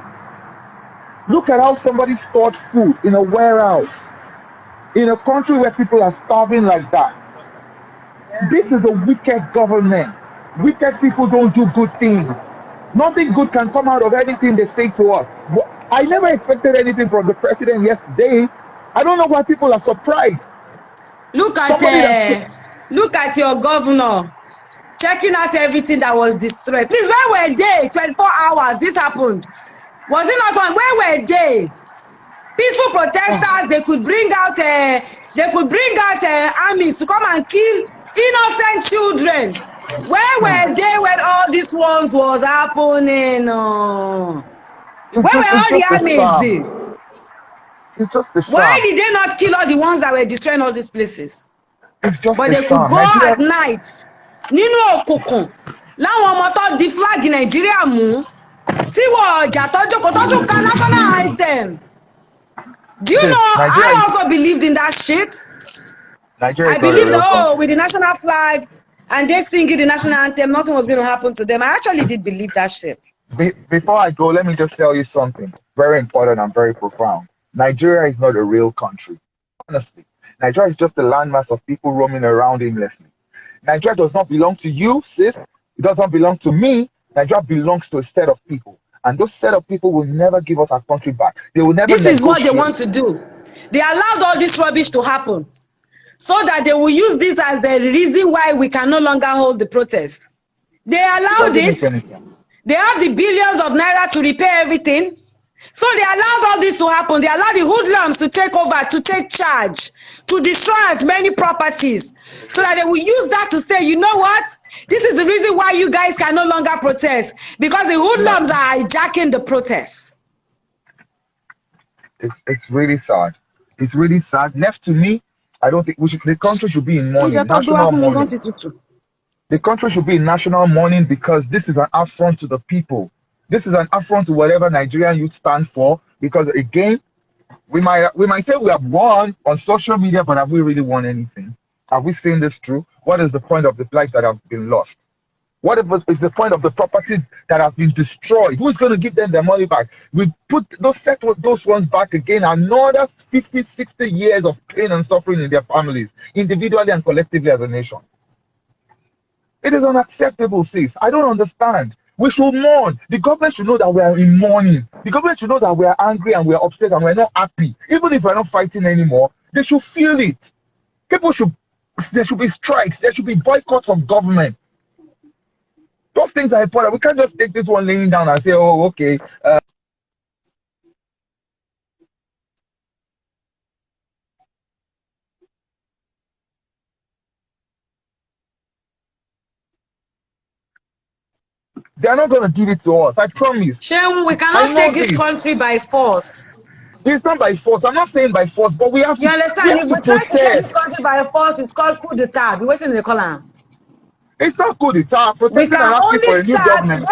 Look at how somebody stored food in a warehouse in a country where people are starving like that. This is a wicked government. Wicked people don't do good things. Nothing good can come out of anything they say to us. I never expected anything from the president yesterday. I don't know why people are surprised. Look at your governor checking out everything that was destroyed. Please, where were they? 24 hours, this happened. Was it not on? Where were they? Peaceful protesters, they could bring out armies to come and kill innocent children. Where were they when all these ones was happening? Where were all the armies there? It's just a sham. Why did they not kill all the ones that were destroying all these places? It's just but a they sham. could go Nigeria... at night. Nínú òkùnkùn láwọn ọmọ tó di flag Nigeria mú tí wọ́n ọjà tọ́jú ka national anthem. Do you know Nigeria I also believed in that shit? Nigeria I believed that with the national flag and they singing the national anthem, nothing was going to happen to them. I actually did believe that shit. Before I go, let me just tell you something very important and very profound. Nigeria is not a real country. Honestly, Nigeria is just a landmass of people roaming around aimlessly. Nigeria does not belong to you, sis. It doesn't belong to me. Nigeria belongs to a set of people. And those set of people will never give us our country back. They will never. This is what they want to do. They allowed all this rubbish to happen so that they will use this as the reason why we can no longer hold the protest. They allowed it. They have the billions of naira to repair everything. So they allowed all this to happen. They allowed the hoodlums to take over, to take charge, to destroy as many properties, so that they will use that to say, you know what? This is the reason why you guys can no longer protest, because the hoodlums are hijacking the protests. It's really sad. It's really sad. Left to me, I don't think the country should be in mourning, national mourning. The country should be in national mourning because this is an affront to the people. This is an affront to whatever Nigerian youth stand for, because again, we might say we have won on social media, but have we really won anything? Have we seen this through? What is the point of the lives that have been lost? What is the point of the properties that have been destroyed? Who's going to give them their money back? We put those ones back again, another 50, 60 years of pain and suffering in their families, individually and collectively as a nation. It is unacceptable, sis. I don't understand. We should mourn. The government should know that we are in mourning. The government should know that we are angry and we are upset and we are not happy. Even if we are not fighting anymore, they should feel it. There should be strikes. There should be boycotts of government. Those things are important. We can't just take this one laying down and say, oh, okay. They're not going to give it to us. I promise. Shem, we I cannot know take this this. country by force. It's not by force. I'm not saying by force, but we have You to. We understand? have If to we try to take this protest. country by force, it's called coup d'etat. Be waiting in the column. It's not good. It's We protesting can and asking only for a new start. government.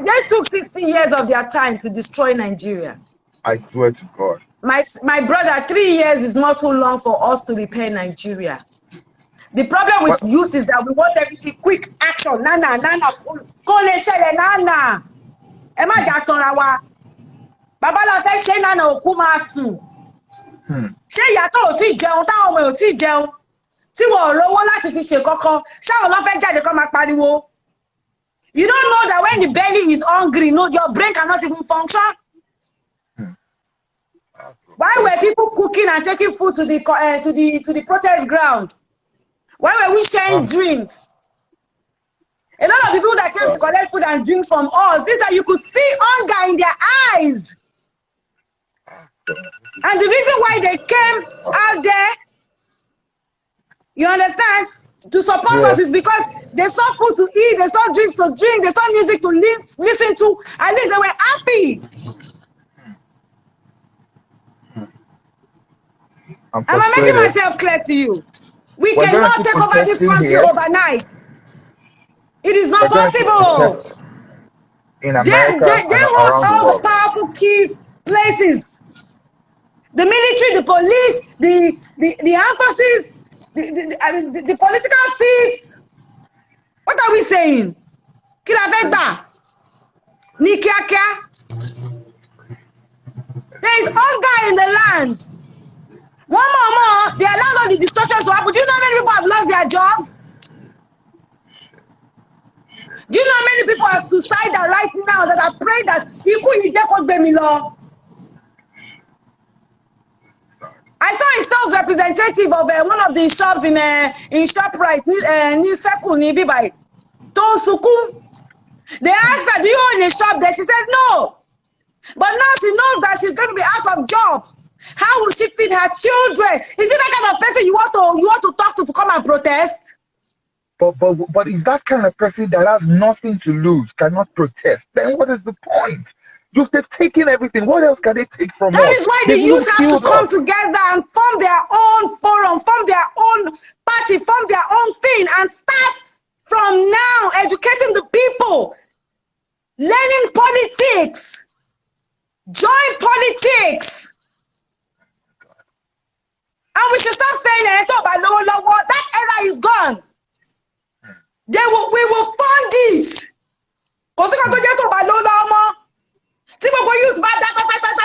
They took 60 years of their time to destroy Nigeria. I swear to God. My brother, 3 years is not too long for us to repair Nigeria. The problem with But youth is that we want everything quick action. Nana. Kole shele nana. Ema jatonra wa. Baba la fẹ́ ṣe nana òkú máa sùn. Ṣé ìyá tó ò tí jẹun táwọn ọmọ ò tí jẹun? Tí wọn ò lówó láti fi ṣe kankan. Ṣáwọn ló fẹ́ jáde kó máa pariwo. You don't know that when the belly is hungry, no, your brain cannot even function. Why were people cooking and taking food to the protest ground? Why were we sharing drinks? A lot of people that came to collect food and drinks from us, this that you could see hunger in their eyes. And the reason why they came out there, you understand, to support us is because they saw food to eat, they saw drinks to drink, they saw music to listen to, at least they were happy. Am I making myself clear to you? We cannot take over this country overnight. It is not possible. In America they and hold around the all world. the powerful keys places. The military, the police, the armed forces, the political seats. What are we saying? Kí la fẹ́ gbà? Ní kíákíá. There is hunger in the land. One more, they allow all the destruction to happen. Do you know how many people have lost their jobs? Do you know how many people are suicidal right now that are praying that ikú yìí jẹ́ kó gbé mi lọ? I saw a sales representative of one of the shops in ShopRite, ní Sekun ní Bíbáyìí, tó ń sunkún. They asked her, do you own a shop there? She said no. But now she knows that she's going to be out of job. How will she feed her children? Is it that kind of person you want to talk to come and protest? But if that kind of person that has nothing to lose cannot protest, then what is the point? They've taken everything. What else can they take from us? That is why the youth have to come together and form their own forum, form their own party, form their own thing, and start from now educating the people, learning politics, join politics. And we should stop saying that era is gone. We will fund this. See, but use about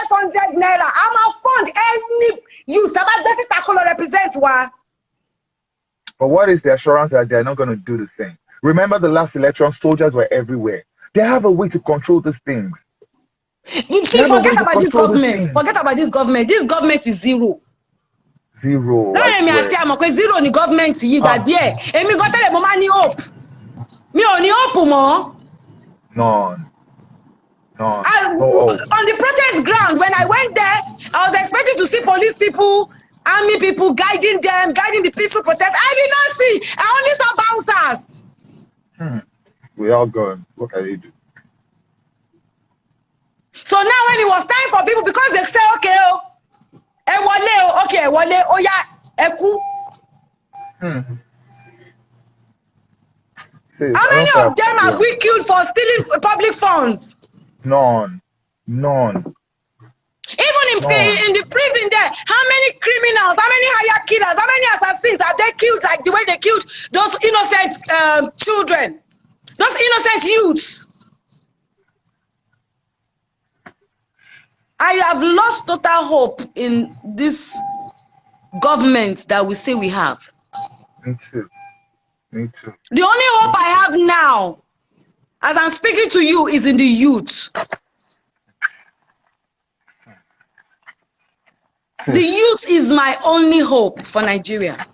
500 naira. I'm not fund any use about this tackle represent one. But what is the assurance that they're not going to do the same? Remember the last election, soldiers were everywhere. They have a way to control these things. You see, forget about this government. Forget about this government. This government is zero. Zero. No, me àti àmọ̀ pé zero ni government yìí gbàgbé ẹ̀. Èmi gan tẹ́lẹ̀ mo máa ní hope. Mi ò ní hope mọ́. None. On the protest ground, when I went there, I was expecting to see police people, army people guiding them, guiding the peaceful protest. I did not see. I only saw bouncers. We all gone. What can they do? So now when it was time for people, because they say, okay, okay, oh yeah, eku. How many of them have we killed for stealing public funds? None. Even in the prison there, how many criminals, how many hired killers, how many assassins have they killed like the way they killed those innocent children, those innocent youths? I have lost total hope in this government that we say we have. Me too. The only hope I have now, as I'm speaking to you, is in the youth. The youth is my only hope for Nigeria.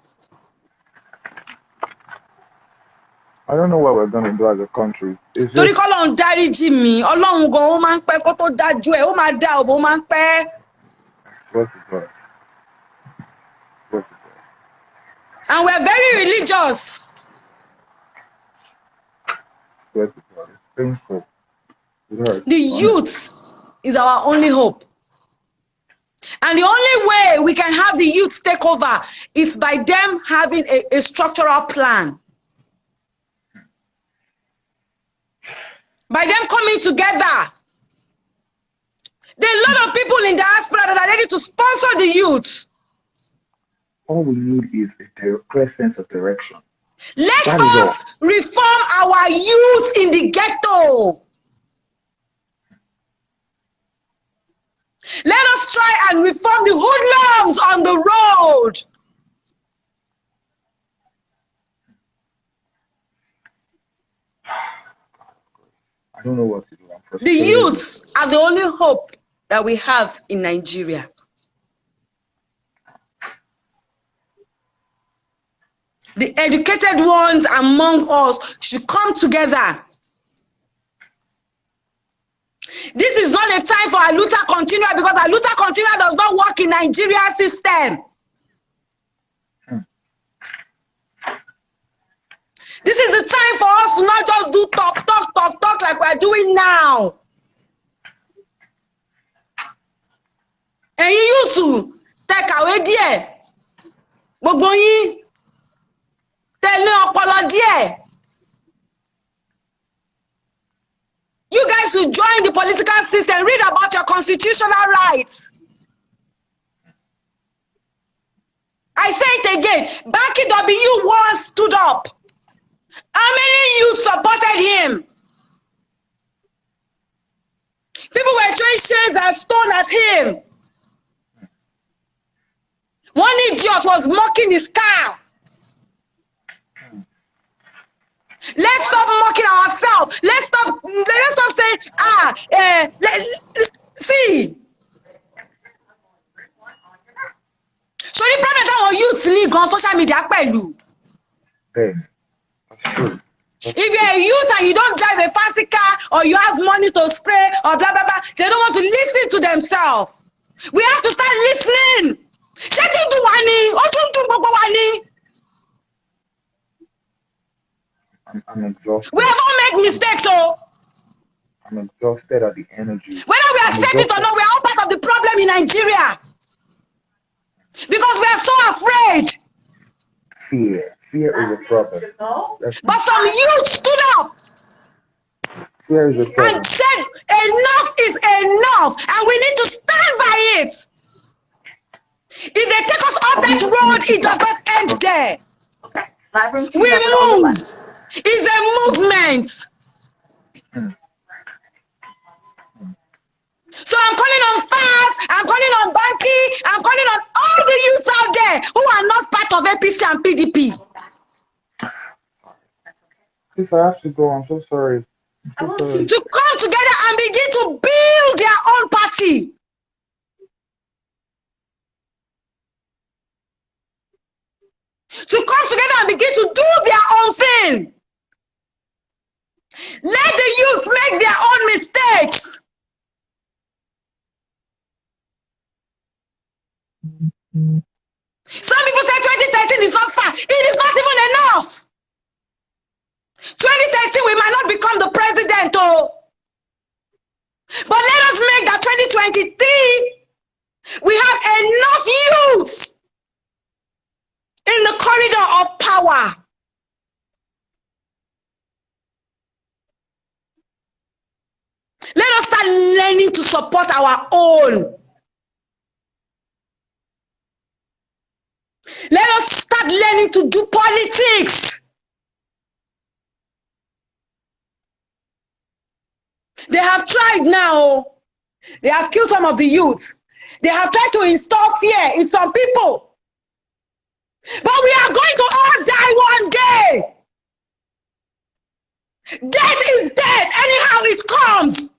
I don't know what we're going to do as a country. Torí k'Ọlọ́run dáríjì mi, Ọlọ́run gan ó máa ń pẹ́ kó tó dájú ẹ̀, ó máa dá ó máa ń pẹ́. And we're very religious. It's painful. The youth is our only hope. And the only way we can have the youth take over is by them having a structural plan. By them coming together. There are a lot of people in diaspora that are ready to sponsor the youth. All we need is a clear sense of direction. Let us reform our youth in the ghetto. Let us try and reform the hoodlums on the road. I don't know what to do. I'm The frustrated. youths are the only hope that we have in Nigeria. The educated ones among us should come together. This is not a time for a Luther continua, because a Luther continua does not work in Nigeria system. This is the time for us to not just do talk like we're doing now. And you used to take away there. Gbogbo yín tẹ̀lé ọpọlọ díẹ̀. You guys should join the political system. Read about your constitutional rights. I say it again. Baki W once stood up. How many youth supported him? People were throwing shades and stones at him. One idiot was mocking his car. Let's stop mocking ourselves. Let's stop saying, see. So the problem that our youth need on social media pẹ̀lú. That's true. If you're a youth and you don't drive a fancy car or you have money to spray or blah, blah, blah, they don't want to listen to themselves. We have to start listening. I'm exhausted. We have all made mistakes, so I'm exhausted at the energy. whether we accept it or not, we are all part of the problem in Nigeria. Because we are so afraid. Fear is a problem. But some youth stood up Fear is a problem. and said enough is enough, and we need to stand by it. If they take us off that road, it does not end there. We move. It's a movement. So I'm calling on FAS, I'm calling on Banky, I'm calling on all the youths out there who are not part of APC and PDP. Please, I have to go. I'm so sorry. I'm so sorry. To come together and begin to build their own party. To come together and begin to do their own thing. Let the youth make their own mistakes. Some people say 2013 is not far. It is not even enough. 2013, we might not become the president, oh. But let us make that 2023, we have enough youths in the corridor of power. Let us start learning to support our own. Let us start learning to do politics. They have tried now. They have killed some of the youth. They have tried to install fear in some people. But we are going to all die one day. Death is death, anyhow it comes.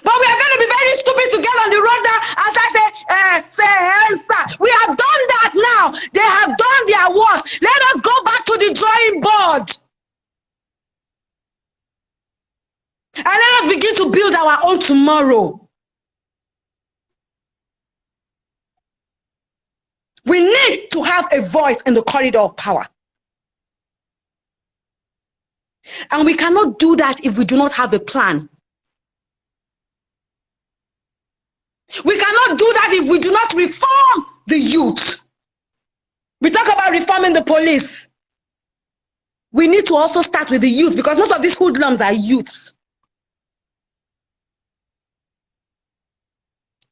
But we are going to be very stupid to get on the road now as I say, we have done that now. They have done their worst. Let us go back to the drawing board. And let us begin to build our own tomorrow. We need to have a voice in the corridor of power. And we cannot do that if we do not have a plan. We cannot do that if we do not reform the youth. We talk about reforming the police. We need to also start with the youth, because most of these hoodlums are youths.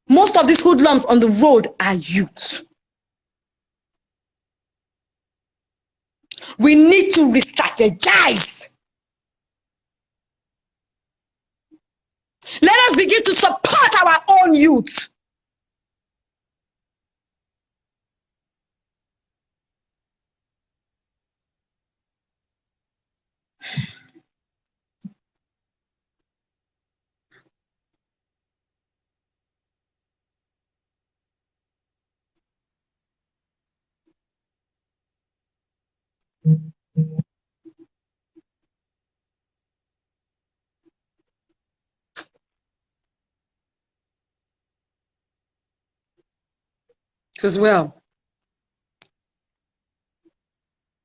Most of these hoodlums on the road are youths. We need to re-strategize. Let us begin to support our own youth. It is well.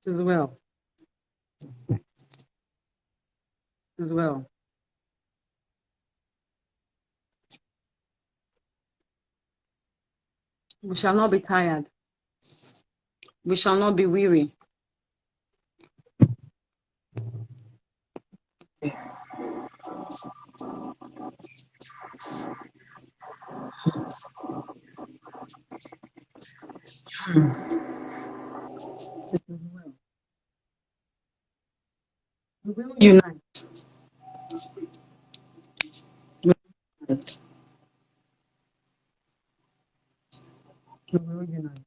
It is well. It is well. We shall not be tired. We shall not be weary. It is well. We will unite. We will unite.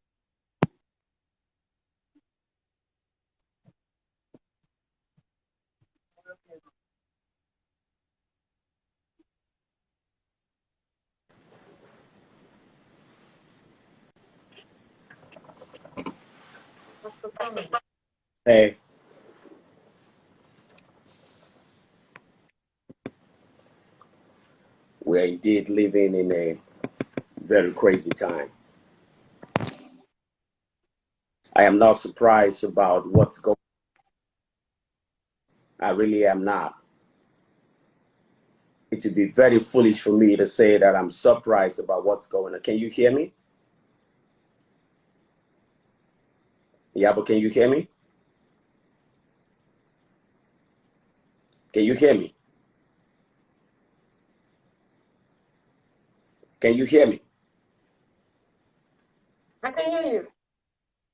Hey, we're indeed living in a very crazy time. I am not surprised about what's going on. I really am not. It would be very foolish for me to say that I'm surprised about what's going on. Can you hear me? Iyabo, can you hear me? Can you hear me? Can you hear me? I can hear you.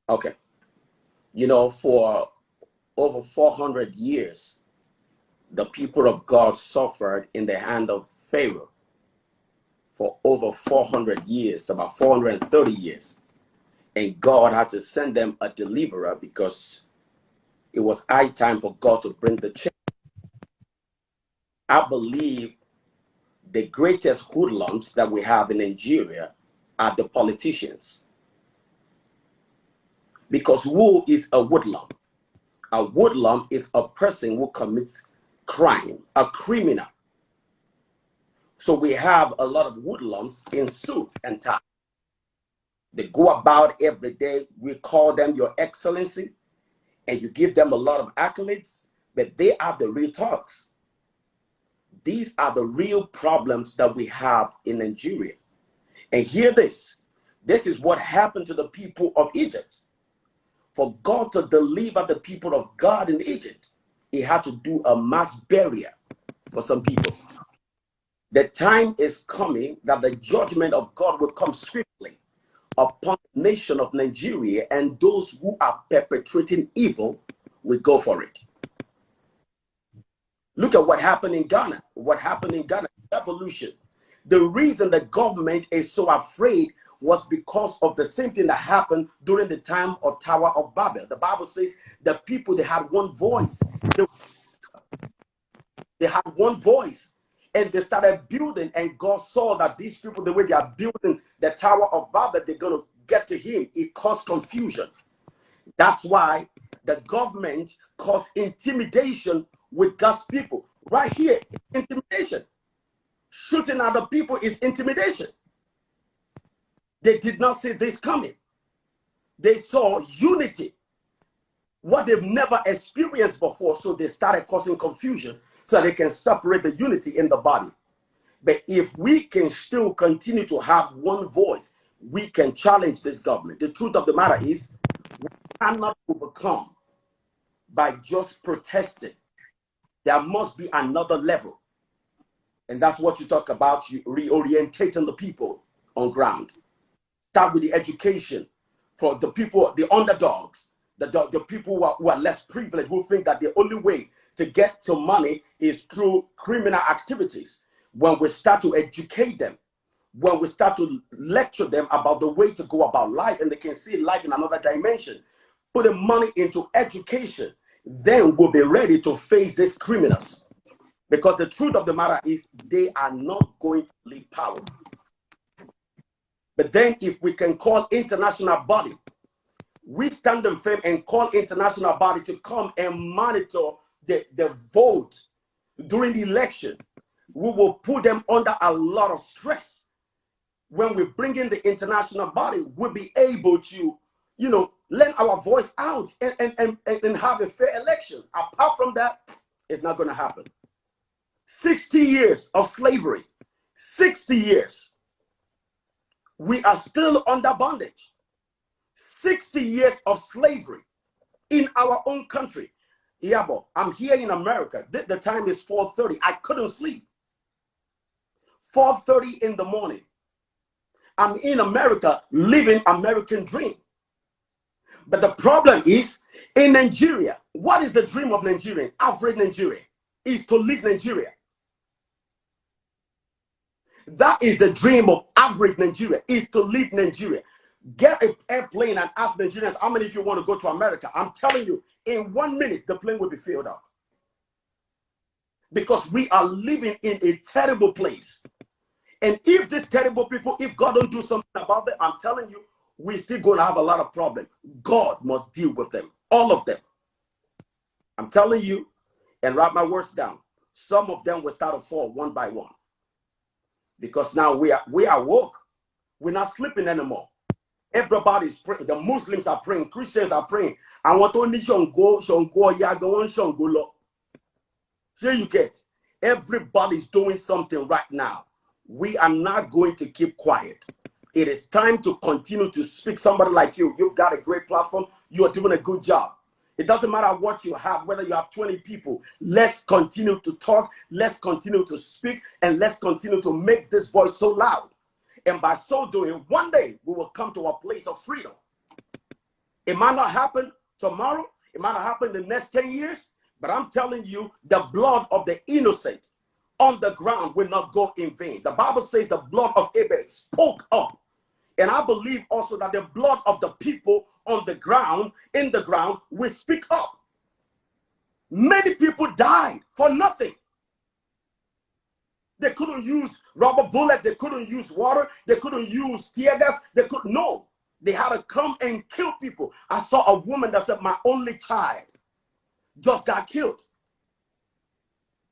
Okay. You know, for over 400 years, the people of God suffered in the hand of Pharaoh. For over 400 years, about 430 years. And God had to send them a deliverer because it was high time for God to bring the change. I believe the greatest hoodlums that we have in Nigeria are the politicians. Because who is a hoodlum? A hoodlum is a person who commits crime, a criminal. So we have a lot of hoodlums in suits and ties. They go about every day. We call them Your Excellency, and you give them a lot of accolades, but they are the real talks. These are the real problems that we have in Nigeria. And hear this. This is what happened to the people of Egypt. For God to deliver the people of God in Egypt, he had to do a mass burial for some people. The time is coming that the judgment of God will come swiftly upon the nation of Nigeria, and those who are perpetrating evil will go for it. Look at what happened in Ghana. What happened in Ghana? Revolution. The reason the government is so afraid was because of the same thing that happened during the time of Tower of Babel. The Bible says the people, they had one voice. They had one voice. And they started building, and God saw that these people, the way they are building the Tower of Babel, they're going to get to him. It caused confusion. That's why the government caused intimidation with God's people. Right here, intimidation. Shooting other people is intimidation. They did not see this coming. They saw unity. what they've never experienced before, so they started causing confusion so they can separate the unity in the body. But if we can still continue to have one voice, we can challenge this government. The truth of the matter is, we cannot overcome by just protesting. There must be another level. And that's what you talk about, you reorientating the people on ground. Start with the education for the people, the underdogs, the people who are less privileged, who think that the only way to get to money is through criminal activities. When we start to educate them, when we start to lecture them about the way to go about life, and they can see life in another dimension, putting money into education, then we'll be ready to face these criminals. Because the truth of the matter is, they are not going to leave power. But then if we can call international body, we stand in firm and call international body to come and monitor the vote during the election, we will put them under a lot of stress. When we bring in the international body, we'll be able to, lend our voice out and have a fair election. Apart from that, it's not going to happen. 60 years of slavery, 60 years. We are still under bondage. 60 years of slavery in our own country. Iyabo, I'm here in America. The time is 4:30. I couldn't sleep. 4:30 in the morning. I'm in America living American dream. But the problem is, in Nigeria, what is the dream of Nigerian? Average Nigerian is to leave Nigeria. That is the dream of average Nigeria, is to leave Nigeria. Get an airplane and ask Nigerians how many of you want to go to America. I'm telling you, in 1 minute, the plane will be filled up. Because we are living in a terrible place. And if these terrible people, if God don't do something about them, I'm telling you, we're still going to have a lot of problems. God must deal with them, all of them. I'm telling you, and write my words down. Some of them will start to fall one by one. Because now we are woke. We're not sleeping anymore. Everybody's praying. The Muslims are praying. Christians are praying. I want only Shongo, Here you get. Everybody's doing something right now. We are not going to keep quiet. It is time to continue to speak. Somebody like you, you've got a great platform. You are doing a good job. It doesn't matter what you have, whether you have 20 people. Let's continue to talk. Let's continue to speak. And let's continue to make this voice so loud. And by so doing, one day we will come to a place of freedom. It might not happen tomorrow. It might not happen in the next 10 years. But I'm telling you, the blood of the innocent on the ground will not go in vain. The Bible says the blood of Abel spoke up. And I believe also that the blood of the people on the ground, in the ground, will speak up. Many people died for nothing. They couldn't use rubber bullets. They couldn't use water. They couldn't use tear gas. No. They had to come and kill people. I saw a woman that said, my only child just got killed.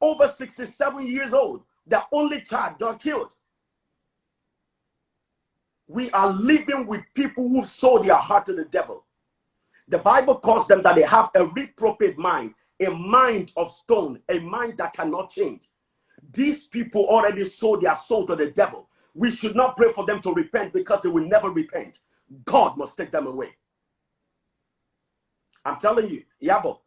Over 67 years old. Their only child got killed. We are living with people who sold their heart to the devil. The Bible calls them that they have a reprobate mind, a mind of stone, a mind that cannot change. These people already sold their soul to the devil. We should not pray for them to repent because they will never repent. God must take them away. I'm telling you, Iyabo,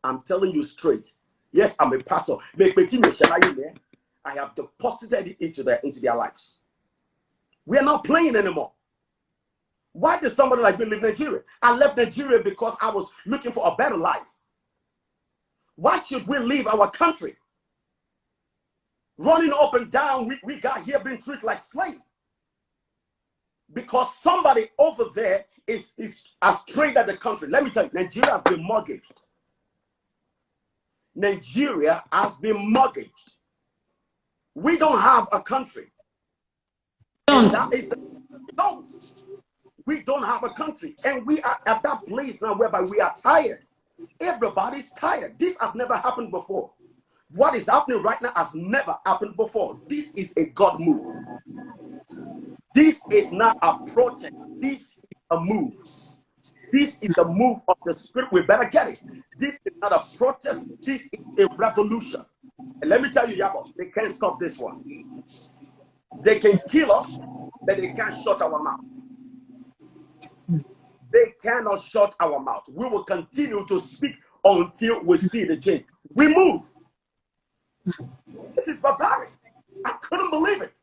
I'm telling you straight. Yes, I'm a pastor. I have deposited it into their lives. We are not playing anymore. Why did somebody like me leave Nigeria? I left Nigeria because I was looking for a better life. Why should we leave our country? Running up and down, we got here being treated like slaves. Because somebody over there has traded the country. Let me tell you, Nigeria has been mortgaged. Nigeria has been mortgaged. We don't have a country. We don't have a country. And we are at that place now whereby we are tired. Everybody's tired. This has never happened before. What is happening right now has never happened before. This is a God move. This is not a protest. This is a move. This is the move of the Spirit. We better get it. This is not a protest. This is a revolution. And let me tell you, Iyabo, they can't stop this one. They can kill us, but they can't shut our mouth. They cannot shut our mouth. We will continue to speak until we see the change. We move. This is barbaric. I couldn't believe it.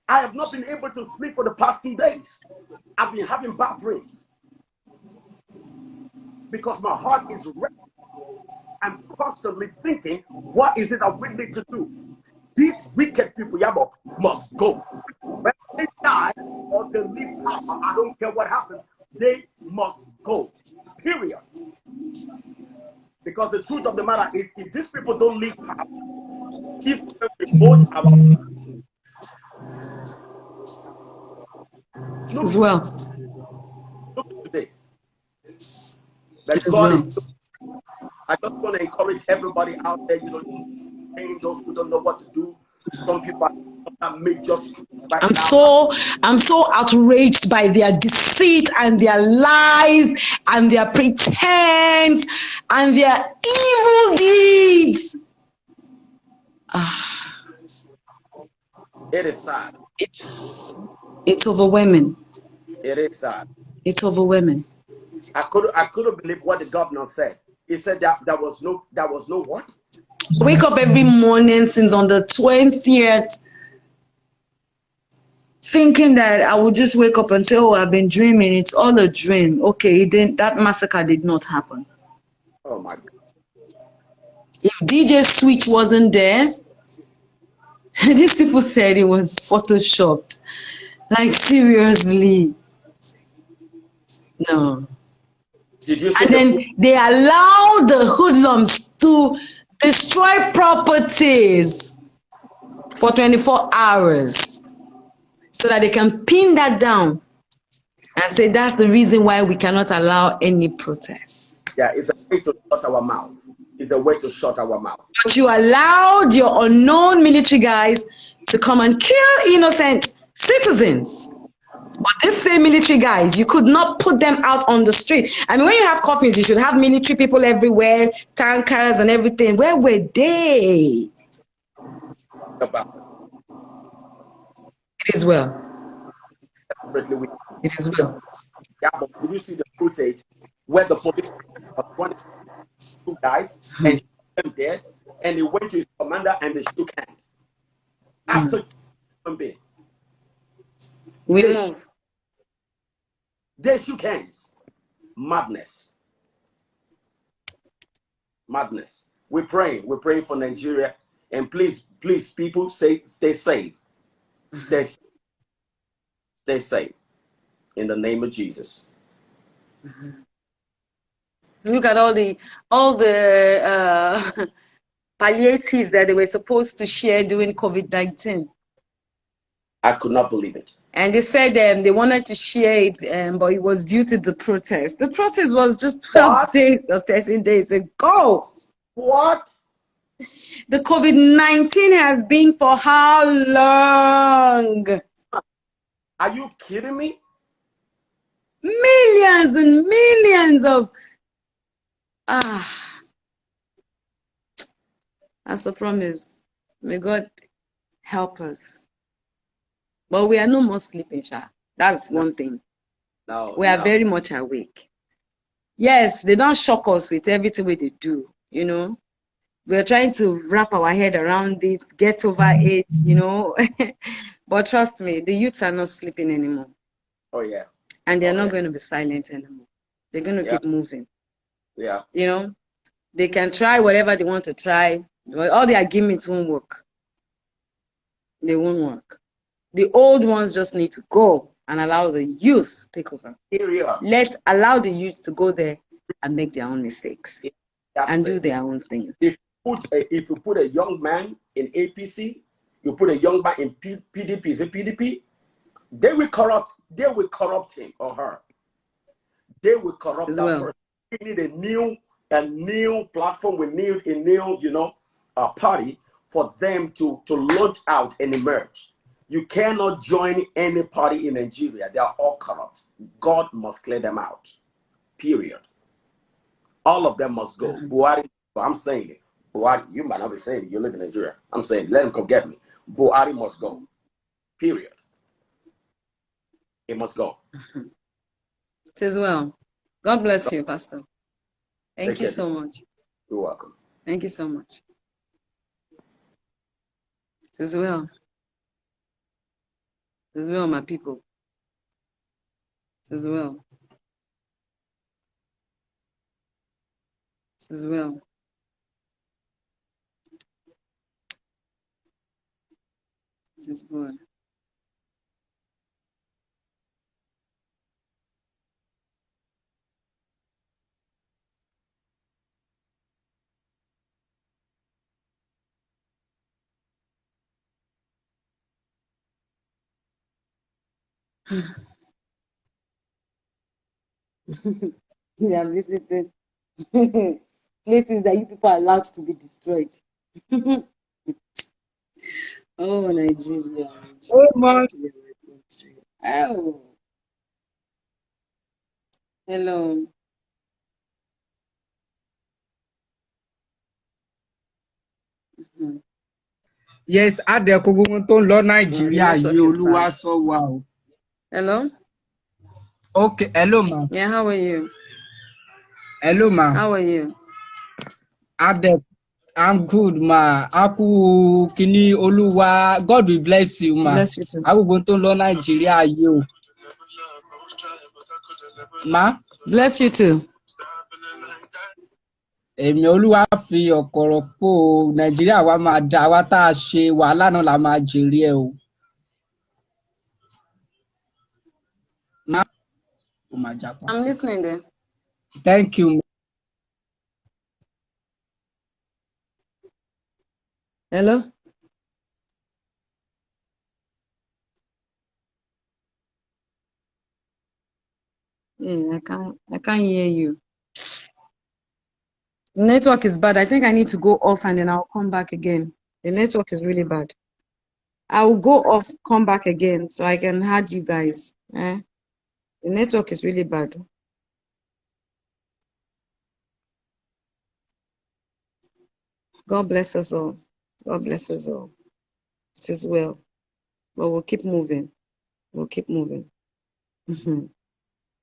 I have not been able to sleep for the past 2 days. I've been having bad dreams because my heart is restless. I'm constantly thinking, what is it that we need to do? These wicked people, Iyabo, must go. When they die or they leave power, I don't care what happens, they must go. Period. Because the truth of the matter is, if these people don't leave power, if we vote our as well. Look today. That God is. I just want to encourage everybody out there, you know, those who don't know what to do. Some people are major right now. I'm so outraged by their deceit and their lies and their pretense and their evil deeds. It is sad. It's overwhelming. It is sad. It's overwhelming. I couldn't believe what the governor said. He said that there was no what? Wake up every morning since on the 20th, thinking that I would just wake up and say, "Oh, I've been dreaming. It's all a dream." Okay, then that massacre did not happen. Oh my God! If DJ Switch wasn't there, these people said it was photoshopped. Like seriously, no. Did you see and then they allowed the hoodlums to destroy properties for 24 hours so that they can pin that down and say that's the reason why we cannot allow any protest. Yeah, it's a way to shut our mouth. It's a way to shut our mouth. But you allowed your unknown military guys to come and kill innocent citizens. But these same military guys, you could not put them out on the street. I mean, when you have coffins, you should have military people everywhere, tankers and everything. Where were they? It is well. It is well. Yeah, but did you see the footage where the police was running 2 guys and shot them dead, and he went to his commander and they shook hands after being. They shook hands. Madness. Madness. We're praying for Nigeria, and please, people, stay safe. Stay safe. In the name of Jesus. Look at all the palliatives that they were supposed to share during COVID-19. I could not believe it. And they said they wanted to share it, but it was due to the protest. The protest was just 12 days or 13 days ago. What? The COVID-19 has been for how long? Are you kidding me? Millions and millions of that's the promise. May God help us. But we are no more sleeping, Sha. That's one thing. No, we are very much awake. Yes, they don't shock us with everything they do, you know. We're trying to wrap our head around it, get over it, you know. But trust me, the youths are not sleeping anymore. Oh, yeah. And they're not going to be silent anymore. They're going to keep moving. Yeah. You know, they can try whatever they want to try, but all their gimmicks won't work. They won't work. The old ones just need to go and allow the youth take over. Let's allow the youth to go there and make their own mistakes and do their own thing. If you put a young man in APC, you put a young man in PDP, is it PDP? They will corrupt him or her. They will corrupt that person. We need a new platform. We need a new, you know, party for them to launch out and emerge. You cannot join any party in Nigeria. They are all corrupt. God must clear them out. period. All of them must go. Buhari, I'm saying it. Buhari, you might not be saying it. You live in Nigeria. I'm saying, let him come get me. Buhari must go. Period. It must go. It is well. God bless you, Pastor. Thank you care. so much. You're welcome. Thank you so much. It is well. It is well, my people. It is well. It is well. It is well. They are visiting places that you people are allowed to be destroyed. Oh, Nigeria. Oh my. Oh. Hello. Yes, adẹ́kun gbogbo tó ń lọ Nàìjíríà yìí Olúwa sọ wa o. Hello. Okay, hello ma. Yeah, how are you? Hello ma. How are you? I'm good ma. Aku kini Olúwa, God will bless you ma. Bless you too. Gbogbo tó ń lọ Nàìjíríà yìí o. Ma. Bless you too. Èmi Olúwa fi ọ̀kọ̀rọ̀ pò Nàìjíríà wa máa dá wa tá a ṣe wàhálà náà la máa jèrè ẹ o. Ma. I'm listening there. Thank you. Hello? Yeah, I can't hear you. The network is bad. I think I need to go off and then I'll come back again. The network is really bad. I will go off, come back again so I can add you guys. The network is really bad. God bless us all. God bless us all. It is well. But we'll keep moving. We'll keep moving.